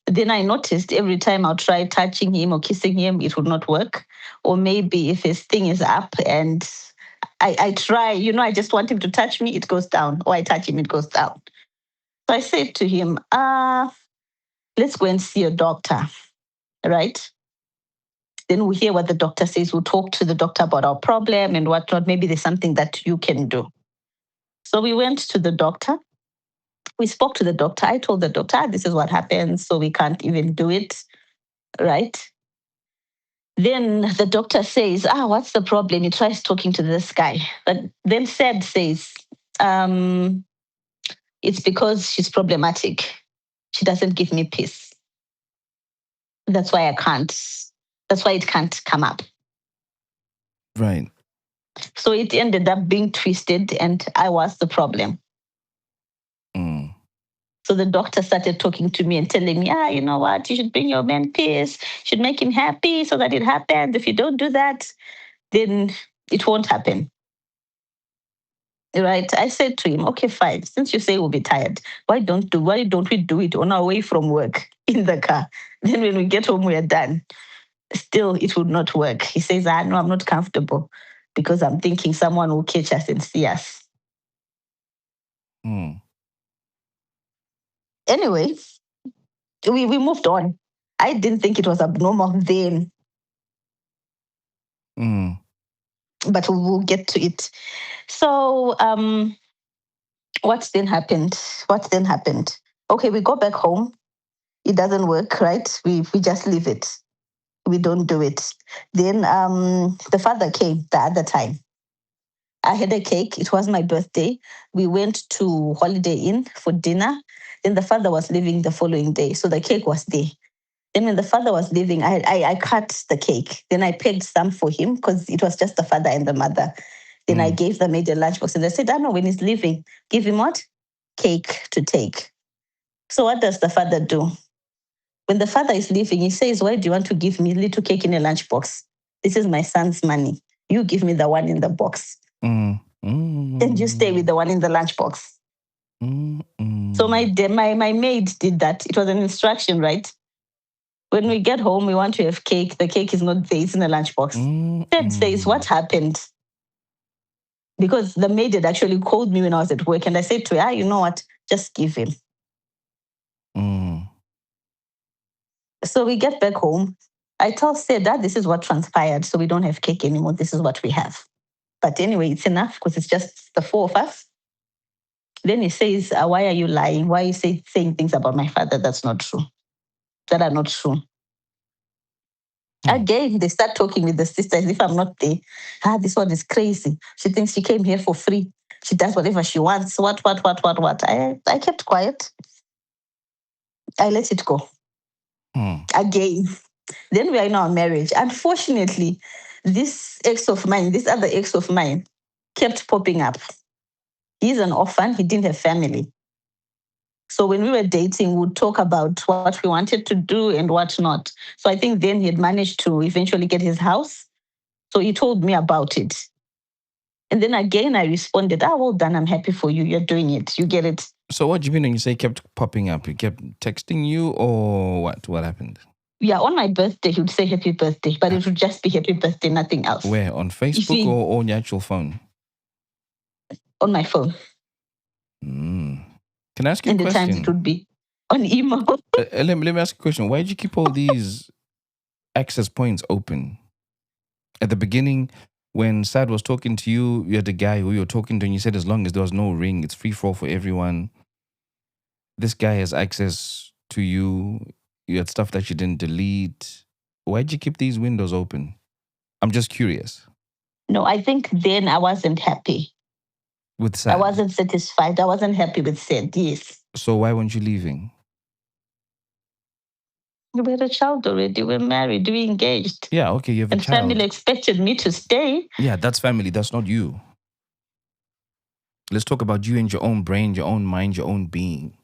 Then I noticed every time I'll try touching him or kissing him, it would not work. Or maybe if his thing is up and I try, I just want him to touch me, it goes down. Or I touch him, it goes down. So I said to him, let's go and see a doctor, right? Then we'll hear what the doctor says. We'll talk to the doctor about our problem and whatnot. Maybe there's something that you can do. So we went to the doctor. We spoke to the doctor. I told the doctor, this is what happens, so we can't even do it, right? Then the doctor says, what's the problem? He tries talking to this guy. But then Sad says, it's because she's problematic. She doesn't give me peace. That's why that's why it can't come up. Right. So it ended up being twisted and I was the problem. So the doctor started talking to me and telling me, you know what, you should bring your man peace, you should make him happy so that it happens. If you don't do that, then it won't happen. Right? I said to him, okay, fine. Since you say we'll be tired, why don't we do it on our way from work in the car? Then when we get home, we're done. Still, it would not work. He says, no, I'm not comfortable because I'm thinking someone will catch us and see us. Anyway, we moved on. I didn't think it was abnormal then. But we'll get to it. So what then happened? Okay, we go back home. It doesn't work, right? We just leave it. We don't do it. Then the father came the other time. I had a cake. It was my birthday. We went to Holiday Inn for dinner. Then the father was leaving the following day. So the cake was there. Then when the father was leaving, I cut the cake. Then I packed some for him because it was just the father and the mother. Then I gave them a lunchbox and they said, no, when he's leaving, give him what? Cake to take. So what does the father do? When the father is leaving, he says, why do you want to give me a little cake in a lunchbox? This is my son's money. You give me the one in the box. and you stay with the one in the lunchbox. So my maid did that. It was an instruction, right? When we get home, we want to have cake. The cake is not there, it's in the lunchbox. Ted says, what happened? Because the maid had actually called me when I was at work, and I said to her, you know what, just give him. So we get back home. I tell Sid, Dad, this is what transpired, so we don't have cake anymore. This is what we have. But anyway, it's enough because it's just the four of us. Then he says, why are you lying? Why are you saying things about my father that's not true? That are not true. Again, they start talking with the sister as if I'm not there. This one is crazy. She thinks she came here for free. She does whatever she wants. What? I kept quiet. I let it go. Again. Then we are in our marriage. Unfortunately, this other ex of mine, kept popping up. He's an orphan. He didn't have family. So when we were dating, we'd talk about what we wanted to do and what not. So I think then he had managed to eventually get his house. So he told me about it. And then again, I responded, well done, I'm happy for you. You're doing it. You get it. So what do you mean when you say kept popping up? He kept texting you or what? What happened? Yeah, on my birthday, he would say happy birthday, but it would just be happy birthday, nothing else. Where? On Facebook or on your actual phone? On my phone. Can I ask you a question? And the times it would be on email. Let me ask you a question. Why did you keep all these access points open? At the beginning, when Sad was talking to you, you had a guy who you were talking to and you said as long as there was no ring, it's free for all for everyone. This guy has access to you. You had stuff that you didn't delete. Why did you keep these windows open? I'm just curious. No, I think then I wasn't happy. With Sad? I wasn't satisfied. I wasn't happy with Sad, yes. So why weren't you leaving? We had a child already. We're married. We're engaged. Yeah, okay, you have a child. And family expected me to stay. Yeah, that's family. That's not you. Let's talk about you and your own brain, your own mind, your own being.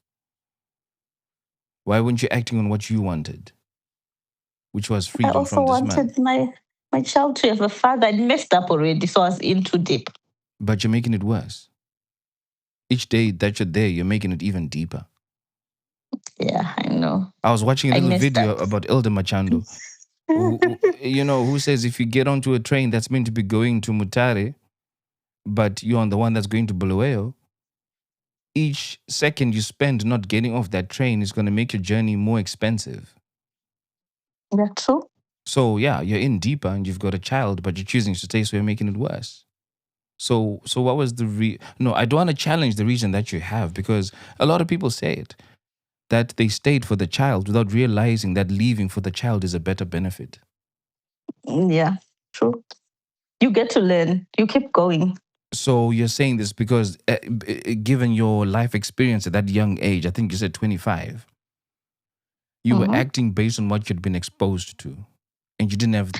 Why weren't you acting on what you wanted? Which was freedom from this man. I also wanted my child to have a father. I'd messed up already, so I was in too deep. But you're making it worse. Each day that you're there, you're making it even deeper. Yeah, I know. I was watching a little video about Elder Machando, who says if you get onto a train that's meant to be going to Mutare, but you're on the one that's going to Bulawayo, each second you spend not getting off that train is going to make your journey more expensive. That's true. So yeah, you're in deeper and you've got a child, but you're choosing to stay, so you're making it worse. So what was the No, I don't want to challenge the reason that you have, because a lot of people say it, that they stayed for the child without realizing that leaving for the child is a better benefit. Yeah, true. You get to learn. You keep going. So you're saying this because given your life experience at that young age, I think you said 25, you were acting based on what you'd been exposed to. And you didn't have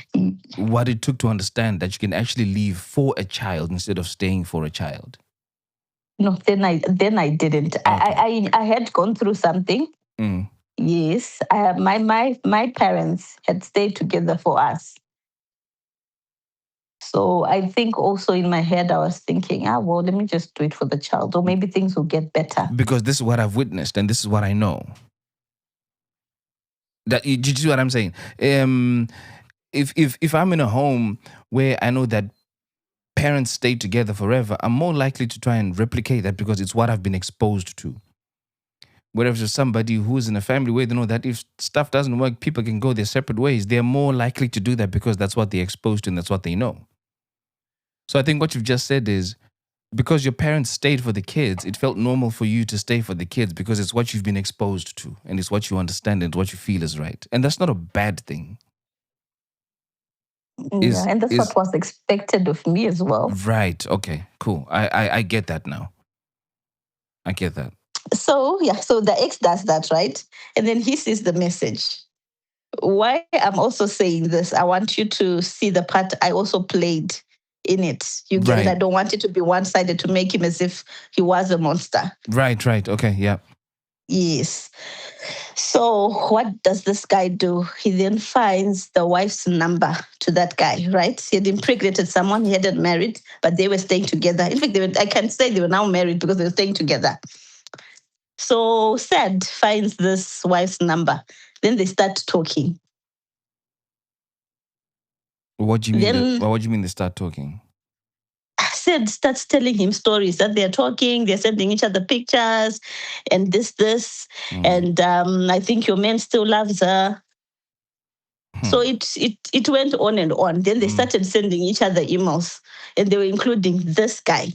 what it took to understand that you can actually leave for a child instead of staying for a child. No, then I didn't. Okay. I had gone through something. Yes, my parents had stayed together for us. So I think also in my head I was thinking, let me just do it for the child, or maybe things will get better. Because this is what I've witnessed and this is what I know. Did you see what I'm saying? If I'm in a home where I know that parents stay together forever, I'm more likely to try and replicate that because it's what I've been exposed to. Whereas there's somebody who's in a family where they know that if stuff doesn't work, people can go their separate ways, they're more likely to do that because that's what they're exposed to and that's what they know. So I think what you've just said is, because your parents stayed for the kids, it felt normal for you to stay for the kids because it's what you've been exposed to and it's what you understand and what you feel is right. And that's not a bad thing. And that's what was expected of me as well. Right. Okay, cool. I get that now. I get that. So the ex does that, right? And then he sees the message. Why I'm also saying this, I want you to see the part I also played in it. You get it? I don't want it to be one-sided to make him as if he was a monster. Right. Okay, yeah. Yes. So what does this guy do? He then finds the wife's number to that guy, right? He had impregnated someone, he hadn't married, but they were staying together. In fact, I can say they were now married because they were staying together. So Sad finds this wife's number. Then they start talking. What do you mean? What do you mean they start talking? Sad starts telling him stories that they're talking, they're sending each other pictures, and this, and I think your man still loves her. So it went on and on. Then they started sending each other emails, and they were including this guy.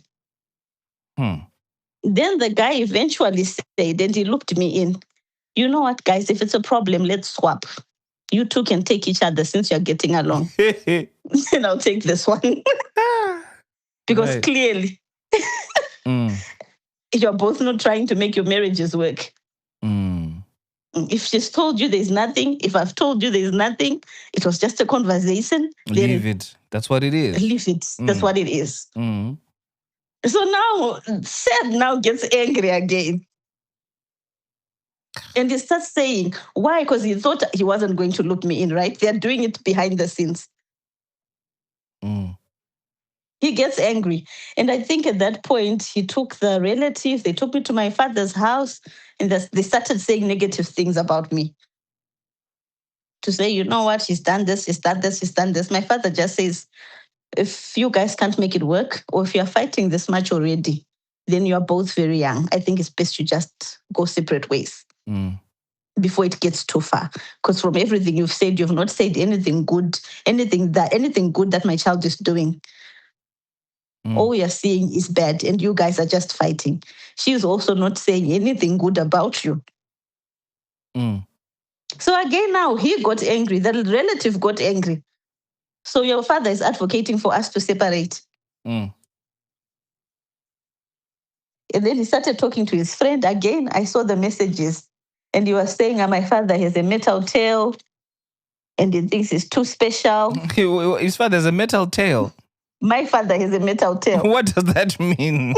Then the guy eventually said, and he looked me in, you know what, guys, if it's a problem, let's swap. You two can take each other since you're getting along. And I'll take this one. Because clearly, you're both not trying to make your marriages work. If she's told you there's nothing, if I've told you there's nothing, it was just a conversation. Leave it. That's what it is. Leave it. That's what it is. So now, Sad now gets angry again. And he starts saying, why? Because he thought he wasn't going to look me in, right? They're doing it behind the scenes. He gets angry. And I think at that point, he took the relatives, they took me to my father's house, and they started saying negative things about me. To say, you know what, he's done this, he's done this, he's done this. My father just says, if you guys can't make it work, or if you're fighting this much already, then you're both very young. I think it's best you just go separate ways before it gets too far. Because from everything you've said, you've not said anything good, anything good that my child is doing. All we are seeing is bad, and you guys are just fighting. She's also not saying anything good about you. So again, now he got angry. The relative got angry. So your father is advocating for us to separate. And then he started talking to his friend again. I saw the messages, and he was saying, my father has a metal tail, and he thinks he's too special. His father has a metal tail. My father has a metal tail. What does that mean?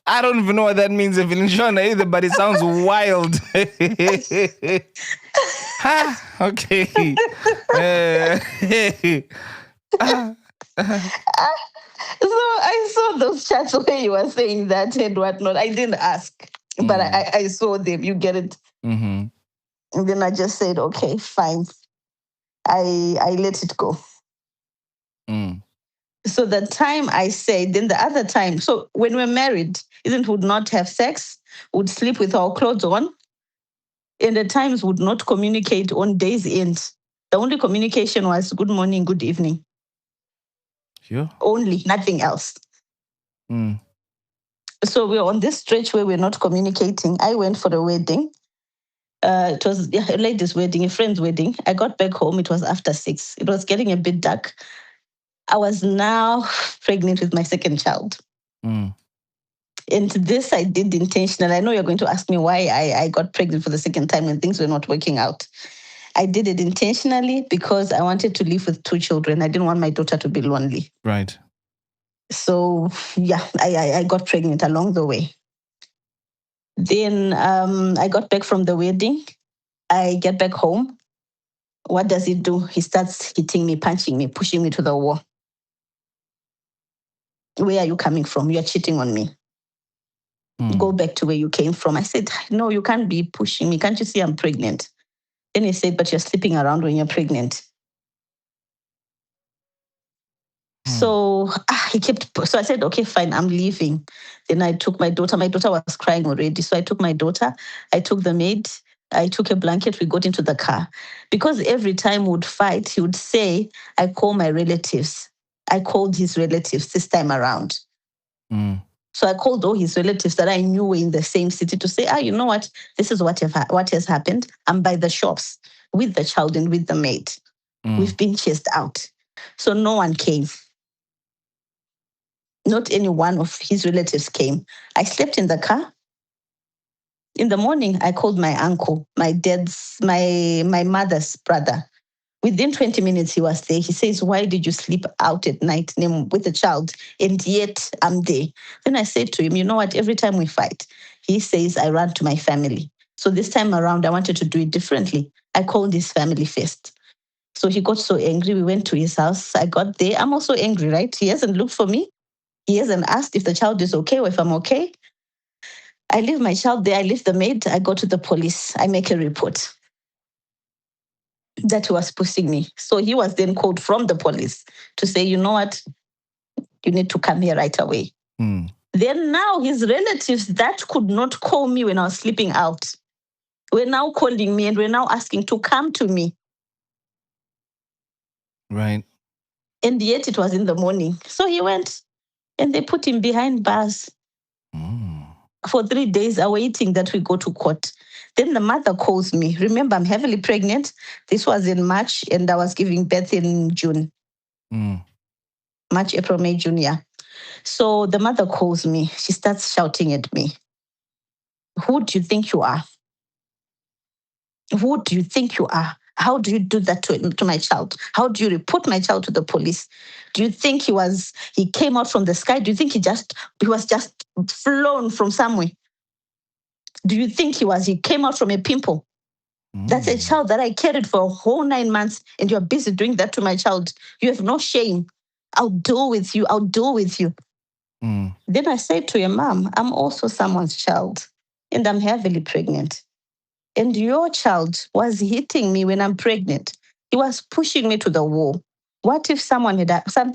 I don't even know what that means in Shona either, but it sounds wild. Okay. So I saw those chats where you were saying that and whatnot. I didn't ask, but I saw them. You get it? And then I just said, okay, fine. I let it go. So the time I said, then the other time, so when we're married, would not have sex, would sleep with our clothes on, and at times would not communicate on days end. The only communication was good morning, good evening. Sure. Only, nothing else. So we're on this stretch where we're not communicating. I went for a wedding. It was a lady's wedding, a friend's wedding. I got back home. It was after 6. It was getting a bit dark. I was now pregnant with my second child. And this I did intentionally. I know you're going to ask me why I got pregnant for the second time and things were not working out. I did it intentionally because I wanted to live with 2 children. I didn't want my daughter to be lonely. Right. So, yeah, I got pregnant along the way. Then I got back from the wedding. I get back home. What does he do? He starts hitting me, punching me, pushing me to the wall. Where are you coming from? You're cheating on me. Go back to where you came from. I said, no, you can't be pushing me. Can't you see I'm pregnant? Then he said, but you're sleeping around when you're pregnant. So so I said, okay, fine, I'm leaving. Then I took my daughter. My daughter was crying already. So I took my daughter, I took the maid, I took a blanket, we got into the car. Because every time we would fight, he would say, I call my relatives. I called his relatives this time around. So I called all his relatives that I knew were in the same city to say, you know what? This is what has happened. I'm by the shops with the child and with the maid. We've been chased out. So no one came. Not any one of his relatives came. I slept in the car. In the morning, I called my uncle, my mother's brother. Within 20 minutes, he was there. He says, why did you sleep out at night with the child? And yet I'm there. Then I said to him, you know what? Every time we fight, he says, I run to my family. So this time around, I wanted to do it differently. I called his family first. So he got so angry. We went to his house. I got there. I'm also angry, right? He hasn't looked for me. He hasn't asked if the child is okay or if I'm okay. I leave my child there. I leave the maid. I go to the police. I make a report that he was pushing me. So he was then called from the police to say, you know what? You need to come here right away. Then now his relatives that could not call me when I was sleeping out were now calling me and were now asking to come to me. Right. And yet it was in the morning. So he went and they put him behind bars for 3 days, awaiting that we go to court. Then the mother calls me. Remember, I'm heavily pregnant. This was in March and I was giving birth in June. March, April, May, June, yeah. So the mother calls me. She starts shouting at me. Who do you think you are? Who do you think you are? How do you do that to my child? How do you report my child to the police? Do you think he came out from the sky? Do you think he was just flown from somewhere? Do you think he came out from a pimple? That's a child that I carried for a whole 9 months and you're busy doing that to my child. You have no shame. I'll deal with you. I'll deal with you. Then I said to your mom, I'm also someone's child and I'm heavily pregnant. And your child was hitting me when I'm pregnant. He was pushing me to the wall. What if something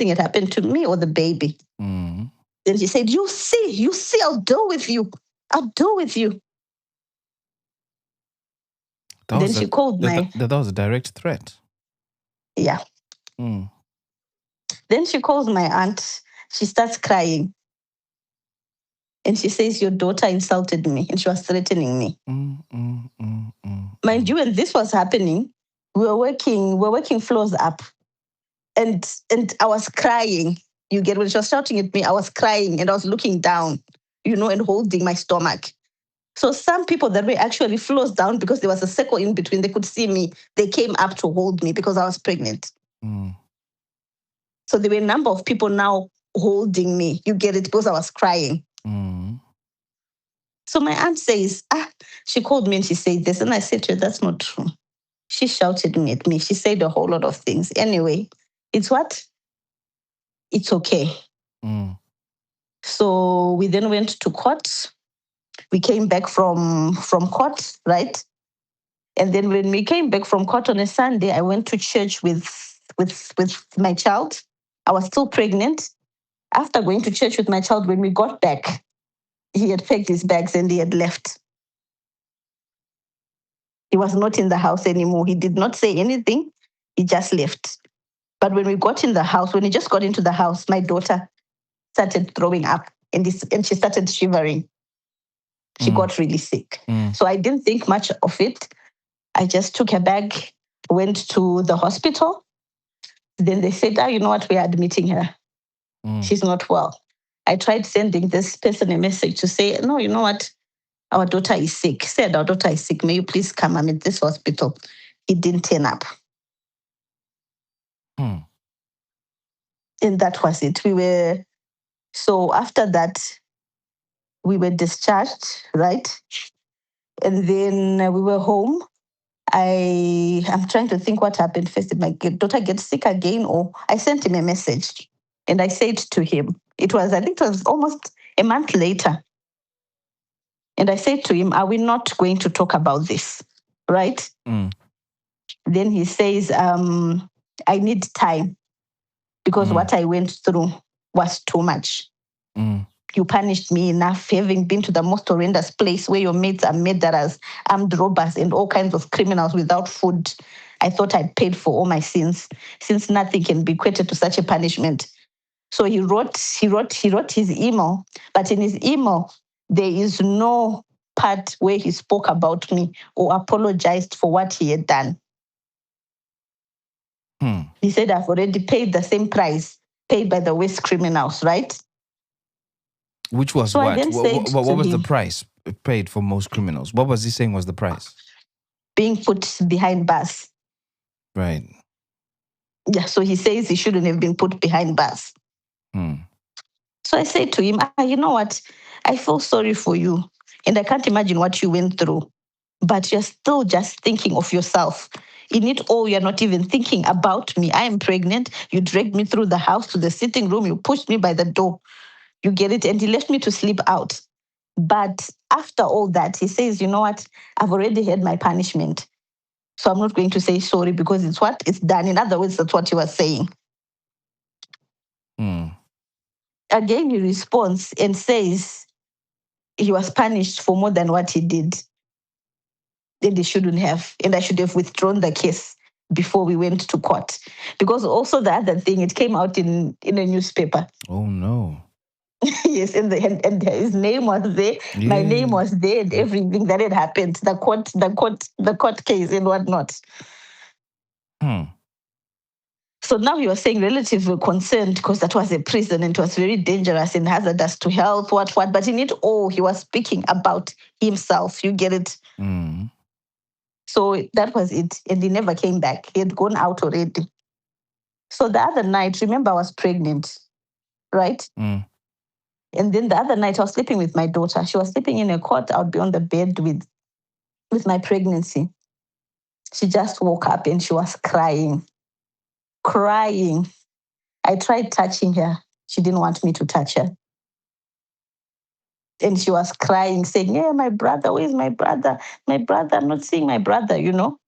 had happened to me or the baby? Then she said, you see, I'll deal with you. I'll deal with you. Then she called that was a direct threat. Yeah. Then she calls my aunt. She starts crying. And she says, your daughter insulted me and she was threatening me. Mind you, when this was happening, we were working floors up. And I was crying. You get, when she was shouting at me, I was crying and I was looking down, and holding my stomach. So some people that were actually floors down because there was a circle in between, they could see me. They came up to hold me because I was pregnant. So there were a number of people now holding me. You get it, because I was crying. So my aunt says, she called me and she said this. And I said to her, that's not true. She shouted at me. She said a whole lot of things. Anyway, it's what? It's okay. So we then went to court. We came back from court, right? And then when we came back from court on a Sunday, I went to church with my child. I was still pregnant. After going to church with my child, when we got back, he had packed his bags and he had left. He was not in the house anymore. He did not say anything. He just left. But when we got in the house, when he just got into the house, my daughter started throwing up and she started shivering. She got really sick. So I didn't think much of it. I just took her bag, went to the hospital. Then they said, you know what, we are admitting her. She's not well. I tried sending this person a message to say, no, you know what, our daughter is sick. Said, our daughter is sick. May you please come? I'm at this hospital. He didn't turn up. And that was it. So after that, we were discharged, right? And then we were home. I'm trying to think what happened first. Did my daughter get sick again? Or I sent him a message and I said to him, I think it was almost a month later. And I said to him, are we not going to talk about this? Right? Then he says, I need time because what I went through was too much. You punished me enough, having been to the most horrendous place where your mates are murderers, armed robbers, and all kinds of criminals without food. I thought I'd paid for all my sins, since nothing can be equated to such a punishment. So he wrote his email, but in his email, there is no part where he spoke about me or apologized for what he had done. He said, I've already paid the same price paid by the worst criminals, right? Which was so what? What was the price paid for most criminals? What was he saying was the price? Being put behind bars. Right. Yeah, so he says he shouldn't have been put behind bars. So I said to him, you know what? I feel sorry for you. And I can't imagine what you went through. But you're still just thinking of yourself. In it all, you're not even thinking about me. I am pregnant. You dragged me through the house to the sitting room. You pushed me by the door. You get it? And he left me to sleep out. But after all that, he says, you know what? I've already had my punishment. So I'm not going to say sorry because it's what? It's done. In other words, that's what he was saying. Again, he responds and says he was punished for more than what he did. And he shouldn't have. And I should have withdrawn the case before we went to court. Because also the other thing, it came out in a newspaper. Oh, no. Yes, and his name was there. Yeah. My name was there, and everything that had happened, the court case and whatnot. So now he was saying relatives were concerned because that was a prison and it was very dangerous and hazardous to health, what. But in it all, he was speaking about himself. You get it? So that was it. And he never came back. He had gone out already. So the other night, remember I was pregnant, right? And then the other night I was sleeping with my daughter. She was sleeping in a cot. I would be on the bed with my pregnancy. She just woke up and she was crying. I tried touching her. She didn't want me to touch her. And she was crying, saying, yeah, my brother, where's my brother? My brother, I'm not seeing my brother, you know?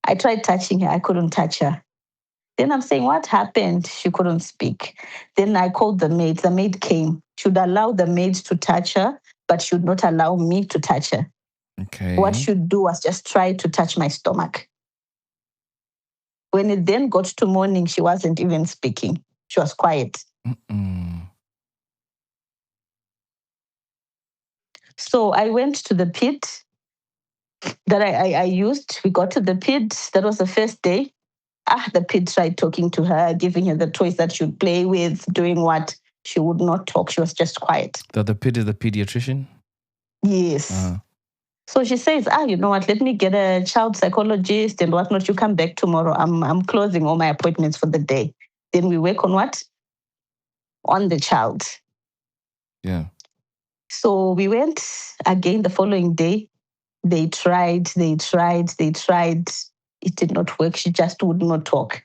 I tried touching her. I couldn't touch her. Then I'm saying, what happened? She couldn't speak. Then I called the maid. The maid came. She would allow the maid to touch her, but she would not allow me to touch her. Okay. What she would do was just try to touch my stomach. When it then got to morning, she wasn't even speaking. She was quiet. So I went to the pit that I used. We got to the pit. That was the first day. The pit tried talking to her, giving her the toys that she would play with, doing what? She would not talk. She was just quiet. The pit is the pediatrician? Yes. So she says, you know what? Let me get a child psychologist and whatnot. You come back tomorrow. I'm closing all my appointments for the day. Then we work on what? On the child. Yeah. So we went again the following day. They tried. It did not work. She just would not talk.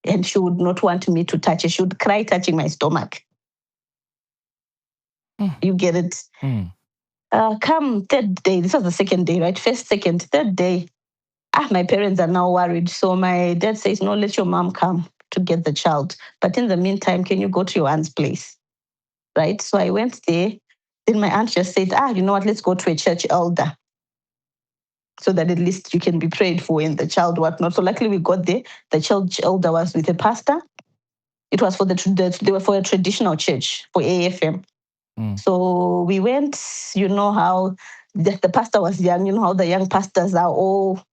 And she would not want me to touch her. She would cry touching my stomach. You get it? Come third day. This was the second day, right? First, second, third day. My parents are now worried. So my dad says, no, let your mom come to get the child. But in the meantime, can you go to your aunt's place? Right? So I went there. Then my aunt just said, you know what? Let's go to a church elder, so that at least you can be prayed for and the child whatnot. So luckily we got there. The church elder was with a pastor. It was for they were for a traditional church, for AFM. So we went, you know how the pastor was young, you know how the young pastors are all,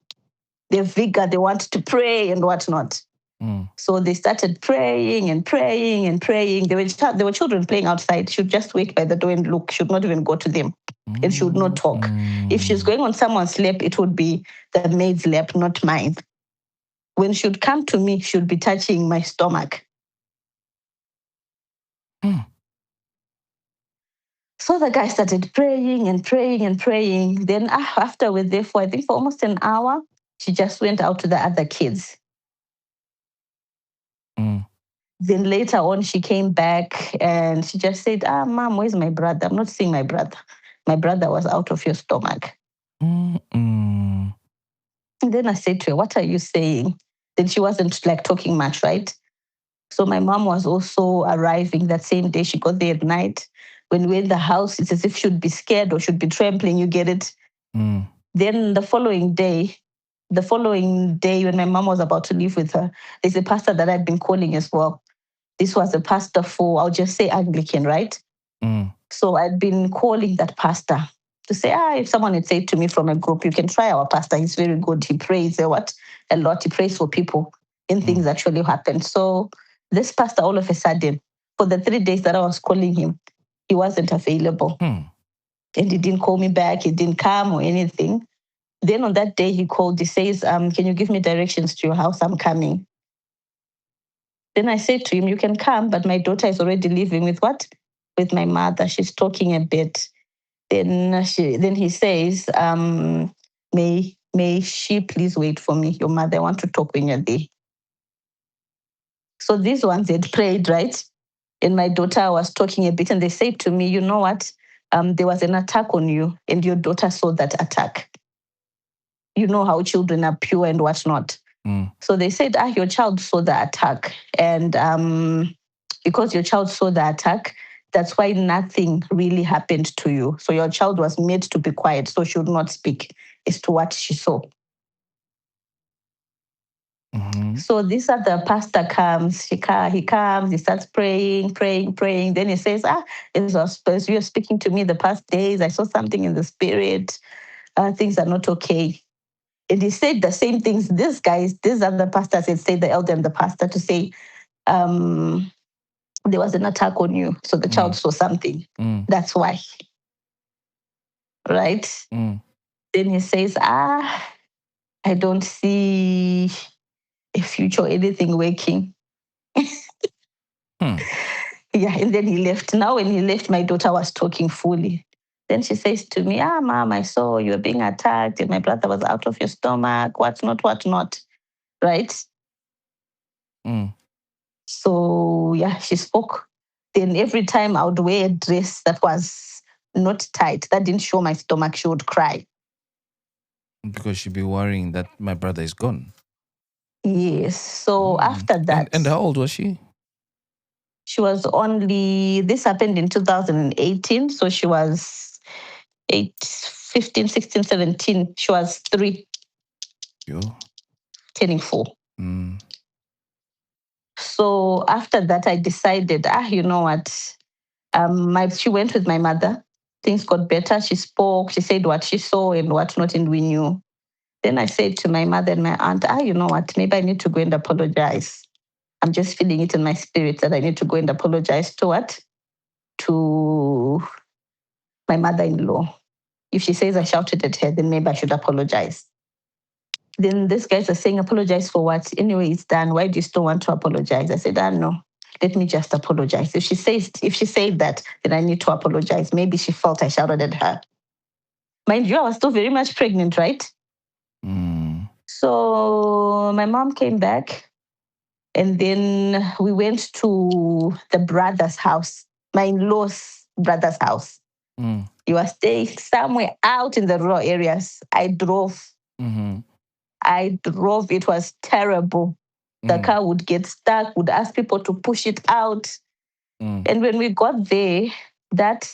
they're vigor, they want to pray and whatnot. So they started praying and praying and praying. There were children playing outside. She would just wait by the door and look. She would not even go to them. And she would not talk. If she's going on someone's lap, it would be the maid's lap, not mine. When she would come to me, she would be touching my stomach. So the guy started praying and praying and praying. Then after we're there for, I think, for almost an hour, she just went out to the other kids. Then later on, she came back and she just said, Mom, where's my brother? I'm not seeing my brother. My brother was out of your stomach. And then I said to her, what are you saying? Then she wasn't like talking much, right? So my mom was also arriving that same day. She got there at night. When we're in the house, it's as if she'd be scared or should be trembling. You get it? Then the following day, when my mom was about to leave with her, there's a pastor that I'd been calling as well. This was a pastor for, I'll just say Anglican, right? So I'd been calling that pastor to say, if someone had said to me from a group, you can try our pastor. He's very good. He prays a lot. He prays for people and things actually happen. So this pastor, all of a sudden, for the 3 days that I was calling him, he wasn't available. And he didn't call me back. He didn't come or anything. Then on that day, he called. He says, can you give me directions to your house? I'm coming. Then I said to him, you can come, but my daughter is already living with what? With my mother. She's talking a bit. Then he says, may she please wait for me? Your mother, I want to talk when you're there. So these ones had prayed, right? And my daughter was talking a bit, and they said to me, you know what? There was an attack on you, and your daughter saw that attack. You know how children are pure and whatnot. So they said, your child saw the attack. And because your child saw the attack, that's why nothing really happened to you. So your child was made to be quiet, so she would not speak as to what she saw. So this other pastor comes, he comes, he starts praying. Then he says, as you were speaking to me the past days, I saw something in the spirit. Things are not okay. And he said the same things. These other pastors had said, the elder and the pastor, to say, there was an attack on you. So the child saw something. That's why. Right? Then he says, I don't see a future, anything working. Yeah, and then he left. Now when he left, my daughter was talking fully. Then she says to me, Mom, I saw you were being attacked and my brother was out of your stomach, what not. Right? So, yeah, she spoke. Then every time I would wear a dress that was not tight, that didn't show my stomach, she would cry. Because she'd be worrying that my brother is gone. Yes. So after that. And how old was she? She was this happened in 2018. So she was 15, 16, 17. She was 3. Turning 4. So after that, I decided, you know what? She went with my mother. Things got better. She spoke. She said what she saw and what not, and we knew. Then I said to my mother and my aunt, you know what? Maybe I need to go and apologize. I'm just feeling it in my spirit that I need to go and apologize to what? To my mother-in-law. If she says I shouted at her, then maybe I should apologize. Then these guys are saying, apologize for what? Anyway, it's done. Why do you still want to apologize? I said, no. Let me just apologize. If she said that, then I need to apologize. Maybe she felt I shouted at her. Mind you, I was still very much pregnant, right? So my mom came back, and then we went to the brother's house, my in-law's brother's house. He was staying somewhere out in the rural areas. I drove. It was terrible. The car would get stuck, would ask people to push it out. And when we got there, that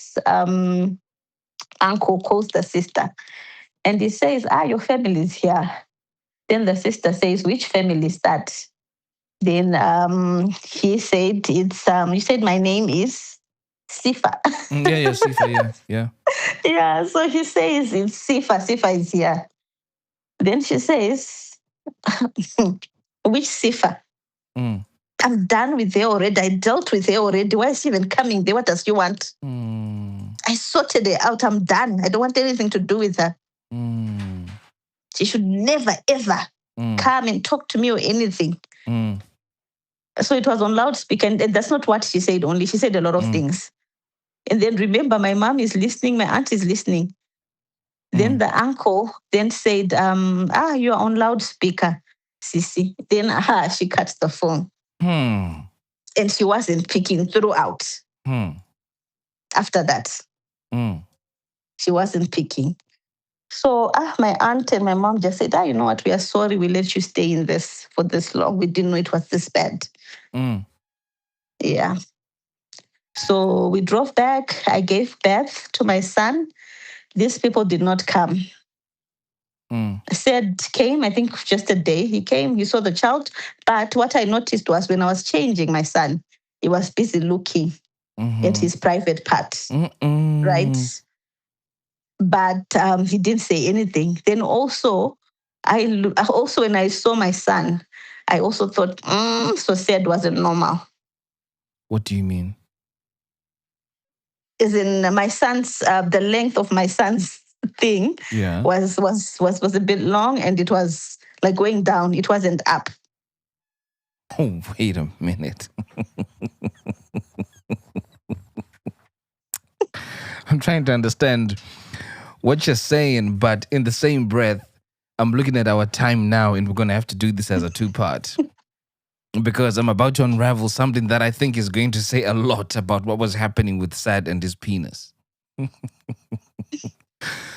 uncle calls the sister and he says, your family is here. Then the sister says, which family is that? Then he said, you said my name is Sifa. Yeah, Sifa, yeah. Yeah, so he says it's Sifa. Sifa is here. Then she says, which Sifa? I'm done with her already. I dealt with her already. Why is she even coming there? What does she want? I sorted her out. I'm done. I don't want anything to do with her. She should never, ever come and talk to me or anything. So it was on loudspeaker. And that's not what she said only. She said a lot of things. And then remember, my mom is listening. My aunt is listening. Then the uncle then said, you're on loudspeaker, Sisi. Then she cut the phone. And she wasn't picking throughout. After that, she wasn't picking. So my aunt and my mom just said, you know what, we are sorry we let you stay in this for this long. We didn't know it was this bad. Yeah. So we drove back. I gave birth to my son. These people did not come. Sad came, I think just a day. He came, he saw the child. But what I noticed was when I was changing my son, he was busy looking at his private part, right? But he didn't say anything. Then also, when I saw my son, I also thought, so Sad wasn't normal. What do you mean? Is in my son's, the length of my son's thing was a bit long, and it was like going down. It wasn't up. Oh, wait a minute. I'm trying to understand what you're saying, but in the same breath, I'm looking at our time now, and we're going to have to do this as a 2-part. Because I'm about to unravel something that I think is going to say a lot about what was happening with Sad and his penis.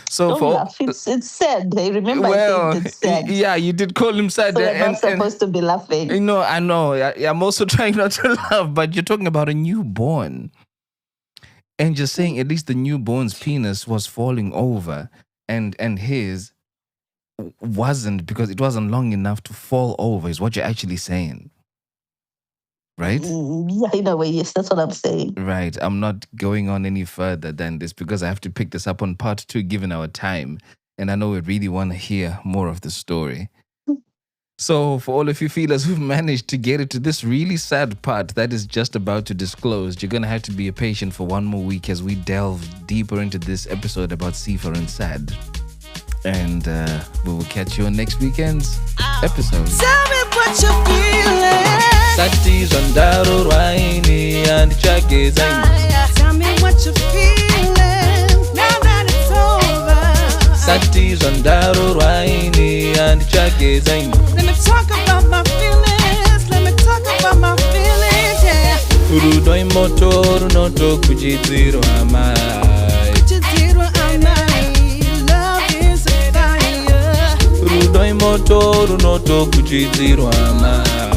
So Don't laugh. It's sad. I remember I said it's sad. Yeah, you did call him Sad. So you're not supposed to be laughing. I know. I'm also trying not to laugh, but you're talking about a newborn. And you're saying at least the newborn's penis was falling over and his wasn't, because it wasn't long enough to fall over, is what you're actually saying. Right? Yeah, in a way, yes, that's what I'm saying. Right. I'm not going on any further than this because I have to pick this up on part 2 given our time. And I know we really want to hear more of the story. So for all of you feelers who've managed to get it to this really sad part that is just about to disclose, you're going to have to be patient for one more week as we delve deeper into this episode about Sifa and Sad. And we will catch you on next weekend's episode. Tell me what you're feeling. Satis on Daro Raini and Chagezai. Tell me what you're feeling. Now that it's over. Satis on Daro Raini and Chagezai. Let me talk about my feelings. Let me talk about my feelings, yeah. Urudoi motor no to kujidziro amai. Kujidziro amai. Love is a fire. Urudoi motor no to kujidziro amai.